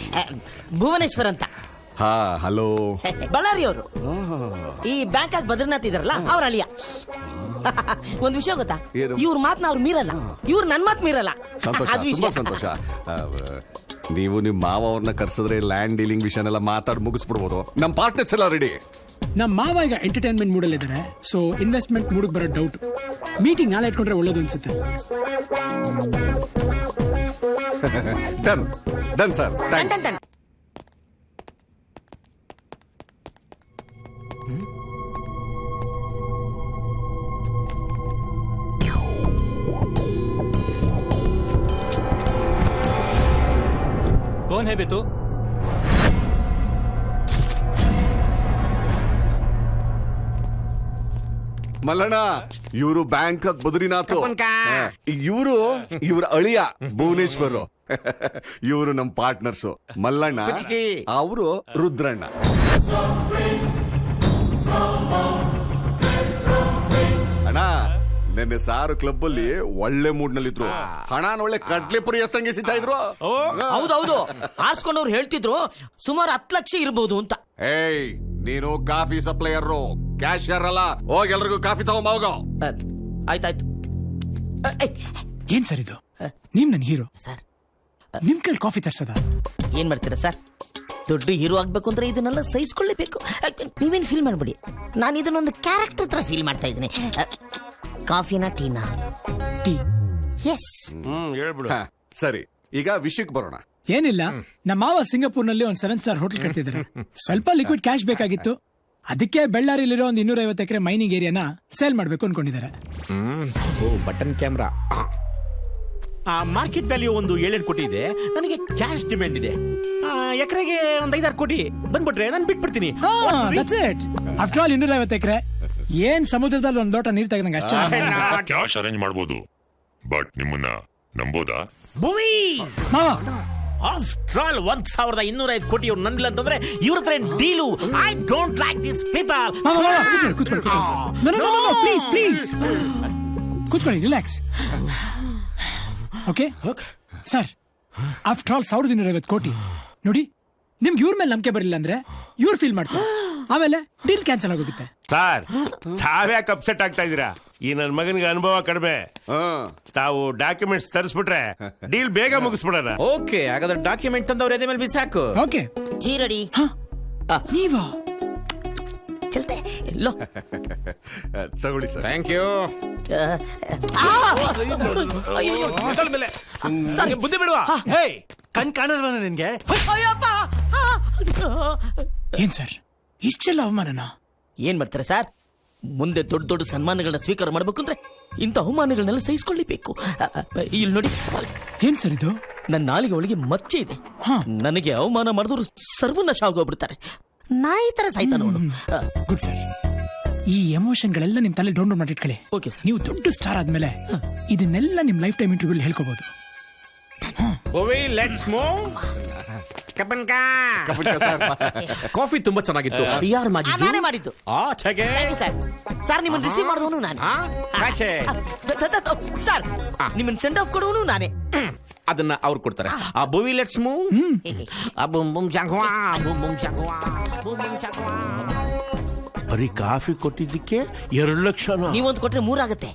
ಭುವನೇಶ್ವರ್ ಅಂತ. ಹಾ, ಹಲೋ. ಬಳ್ಳಾರಿ ಅವರು. ಈ ಬ್ಯಾಂಕಾಕ್ ಬದ್ರಿನಾಥ್ ಇದಾರಲ್ಲ, ಅವ್ರ ಅಳಿಯ. ಒಂದ್ ವಿಷಯ ಗೊತ್ತಾ? ಇವ್ರ ಮಾತನ್ನ ಅವ್ರು ಮೀರಲ್ಲ, ಇವ್ರು ನನ್ ಮಾತ್ ಮೀರಲ್ಲ. ಸಂತೋಷ, ತುಂಬಾ ಸಂತೋಷ. ನೀವು ನಿಮ್ ಮಾವ ಅವ್ರನ್ನ ಕರ್ಸಿದ್ರೆ ಲ್ಯಾಂಡ್ ಡೀಲಿಂಗ್ ವಿಷಯನೆಲ್ಲ ಮಾತಾಡಿ ಮುಗಿಸ್ಬಿಡ್ಬೋದು. ನಮ್ ಪಾರ್ಟ್ನರ್ಸ್ ಎಲ್ಲ ರೆಡಿ. ನಮ್ಮ ಮಾವ ಈಗ ಎಂಟರ್ಟೈನ್ಮೆಂಟ್ ಮೂಡಲ್ ಇದ್ದಾರೆ, ಸೊ ಇನ್ವೆಸ್ಟ್ಮೆಂಟ್ ಮೂಡಕ್ ಬರೋ ಡೌಟ್. ಮೀಟಿಂಗ್ ನಾಳೆ ಇಟ್ಕೊಂಡ್ರೆ ಒಳ್ಳೇದು ಅನ್ಸುತ್ತೆ. Done done sir, thanks. कौन है बेतु? ಮಲ್ಲಣ್ಣ, ಇವರು ಬ್ಯಾಂಕಾಕ್ ಬದ್ರಿನಾಥ್. ಇವರು ಇವ್ರ ಅಳಿಯ ಭುವನೇಶ್ವರ್. ಇವರು ನಮ್ ಪಾರ್ಟ್ನರ್ಸ್. ಮಲ್ಲಣ್ಣ, ಅವರು ರುದ್ರಣ್ಣ. ಅಣ್ಣ, ನಿನ್ನೆ ಸಾರು ಕ್ಲಬ್ ಅಲ್ಲಿ ಒಳ್ಳೆ ಮೂಡ್ ನಲ್ಲಿದ್ರು. ಹಣನ ಒಳ್ಳೆ ಕಡ್ಲೆಪುರಿ ಎಸ್ತಂಗೆ ಸಿಗ್ತಾ ಇದ್ರು. ಹೌದೌದು, ಆರ್ಸ್ಕೊಂಡವ್ರು ಹೇಳ್ತಿದ್ರು ಸುಮಾರು 10 ಲಕ್ಷ ಇರಬಹುದು ಅಂತ. ಏಯ್, ನೀನು ಕಾಫಿ ಸಪ್ಲೈಯರ್, ಕ್ಯಾಶಿಯರ್ ಅಲ್ಲ. ಹೋಗಿ ಎಲ್ರಿಗೂ ಕಾಫಿ ತಗೊಂಡ್ ಹೋಗೋ. ಆಯ್ತಾಯ್ತು. ಏನ್ ಸರ್ ಇದು? ನೀವ್ ನನ್ ಹೀರೋ ಸರ್, ನಿಮ್ ಕೈಲಿ ಕಾಫಿ ತರ್ಸದ? ಏನ್ ಮಾಡ್ತೀರಾ ಸರ್? ದೊಡ್ಡ ಹೀರೋ ಆಗ್ಬೇಕು ಅಂದ್ರೆ ಇದನ್ನೆಲ್ಲ ಸಹಿಸ್ಕೊಳ್ಳೇಬೇಕು. ನೀವೇನ್ ಫೀಲ್ ಮಾಡ್ಬಿಡಿ, ನಾನು ಇದನ್ನೊಂದು ಕ್ಯಾರೆಕ್ಟರ್ ತರ ಫೀಲ್ ಮಾಡ್ತಾ ಇದ್ದೀನಿ. ಕಾಫಿನಾ ಟೀನಾ? ಟೀ. ಎಸ್. ಹೇಳ್ಬಿಡು. ಸರಿ, ಈಗ ವಿಷಯಕ್ಕೆ ಬರೋಣ. ಏನಿಲ್ಲ, ನಮ್ಮ ಮಾವ ಸಿಂಗಾಪುರ್ನಲ್ಲಿ ಒಂದು 7 ಸ್ಟಾರ್ ಹೋಟೆಲ್ ಕಟ್ಟಿದ್ದಾರೆ. ಸ್ವಲ್ಪ ಲಿಕ್ವಿಡ್ ಕ್ಯಾಶ್ ಬೇಕಾಗಿತ್ತು. ಅದಕ್ಕೆ ಬೆಳ್ಳಾರಿಲಿರೋ ಒಂದು 250 ಎಕರೆ ಮೈನಿಂಗ್ ಏರಿಯಾನ ಸೇಲ್ ಮಾಡ್ಬೇಕು ಅನ್ಕೊಂಡಿದ್ದಾರೆ. Button camera. ಮಾರ್ಕೆಟ್ ವ್ಯಾಲ್ಯೂ ಒಂದು 7 ಕೋಟಿ ಇದೆ. ನನಗೆ ಕ್ಯಾಶ್ ಡಿಮ್ಯಾಂಡ್ ಇದೆ. ಎಕರೆಗೆ ಒಂದು 5-6 ಕೋಟಿ ಬಂದ್ಬಿಟ್ರೆ ನಾನು ಬಿಟ್ಬಿಡ್ತೀನಿ. ಆಫ್ಟರ್ ಆಲ್ 250 ಎಕರೆ ಏನ್ ಸಮುದ್ರದಲ್ಲಿ ಒಂದ್ ಲೋಟ ನೀರ್ ತೆಗೆದಂಗ ಅಷ್ಟೇ. ಕ್ಯಾಶ್ ಅರೇಂಜ್ ಮಾಡಬಹುದು, ಬಟ್ ನಿಮ್ಮನ್ನ ನಂಬೋದಾ? ಮಾವ, ಆಫ್ಟರ್ ಆಲ್ 1205 ಕೋಟಿ ಇವ್ರು ನನ್ನಿಲ್ಲ ಅಂತಂದ್ರೆ ಇವ್ರ ಹತ್ರ deal. I don't like this people. Please please ಕೂತ್ಕೊಳ್ಳಿ, relax. Okay sir, after all 1250 ಕೋಟಿ ನೋಡಿ. ನಿಮ್ಗೆ ಇವ್ರ ಮೇಲೆ ನಂಬಿಕೆ ಬರಲಿಲ್ಲ ಅಂದ್ರೆ ಇವ್ರು ಫೀಲ್ ಮಾಡ್ತಾರೆ, ಆಮೇಲೆ ಡೀಲ್ ಕ್ಯಾನ್ಸಲ್ ಆಗೋಗುತ್ತೆ. ಸರ್, ತಾವ್ಯಾಕೆ ಅಪ್ಸೆಟ್ ಆಗ್ತಾ ಇದೀರಾ? ಈ ನನ್ನ ಮಗನಿಗೆ ಅನುಭವ ಕಡಿಮೆ. ತಾವು ಡಾಕ್ಯುಮೆಂಟ್ಸ್ ತರಿಸ್ಬಿಟ್ರೆ ಡೀಲ್ ಬೇಗ ಮುಗಿಸ್ಬಿಡೋಣ. ಓಕೆ, ಹಾಗಾದ್ರೆ ಡಾಕ್ಯುಮೆಂಟ್ ತಂದವ್ರ ಎದೆ ಮೇಲೆ ಬಿಸಾಕು. Okay, G ready. ನೀವಾ ಚಲ್ತೆ ಎಲ್ಲೋ ತಗೊಳ್ಳಿ ಸರ್. Thank you. ಬುದ್ಧಿ ಬಿಡುವ. ಹೇ, ಕಣ್ ಕಾಣಲ್ವ ನಿನ್ಗೆ? ಏನ್ ಸರ್ ಇಷ್ಟೆಲ್ಲ ಅವಮಾನನ? ಏನ್ ಮಾಡ್ತಾರೆ ಸರ್? ಮುಂದೆ ದೊಡ್ಡ ದೊಡ್ಡ ಸನ್ಮಾನಗಳನ್ನ ಸ್ವೀಕಾರ ಮಾಡ್ಬೇಕು ಅಂದ್ರೆ ಇಂಥ ಅವಮಾನಗಳನ್ನೆಲ್ಲ ಸಹಿಸ್ಕೊಳ್ಳಬೇಕು. ಇಲ್ಲಿ ನೋಡಿ, ಏನ್ ಸರ್ ಇದು? ನನ್ನ ನಾಲಿಗೆ ಒಳಗೆ ಮಚ್ಚೆ ಇದೆ. ನನಗೆ ಅವಮಾನ ಮಾಡಿದವರು ಸರ್ವನಾಶ ಆಗೋಗ್ಬಿಡ್ತಾರೆ. ನಾಯಿ ತರ ಸಾಯ್ತಾನ ಅವನು. ಗುಡ್ ಸರ್, ಈ ಎಮೋಷನ್ಗಳೆಲ್ಲ ನಿಮ್ ತಲೆ ಡೌನ್ಲೋಡ್ ಮಾಡಿಟ್ಕೊಳ್ಳಿ. Okay sir. ನೀವು ದೊಡ್ಡ ಸ್ಟಾರ್ ಆದ್ಮೇಲೆ ಇದನ್ನೆಲ್ಲ ನಿಮ್ ಲೈಫ್ ಟೈಮ್ ಇಂಟರ್ವ್ಯೂ ಹೇಳ್ಕೋಬಹುದು. Let's move. ಕಾಫಿ ತುಂಬಾ ಚೆನ್ನಾಗಿತ್ತು. ಯಾರು ಮಾಡಿದ್ದು? ನಾನೇ ಮಾಡಿದ್ದು ಸರ್. ಸರ್, ನಿಮ್ಮನ್ನ ರಿಸೀವ್ ಮಾಡಿದವನು ನಾನೇ. ಸರ್, ನಿಮ್ಮನ್ನ ಸೆಂಡ್ ಆಫ್ ಕೊಡುವನು ನಾನೇ. ಅದನ್ನ ಅವ್ರು ಕೊಡ್ತಾರೆ. ಆ ಬೋವಿ ಲೆಟ್ಸ್ ಮೂವ್. ಬರೀ ಕಾಫಿ ಕೊಟ್ಟಿದ್ದಕ್ಕೆ 2 ಲಕ್ಷ. ನೀವೊಂದು ಕೊಟ್ರೆ 3 ಆಗುತ್ತೆ.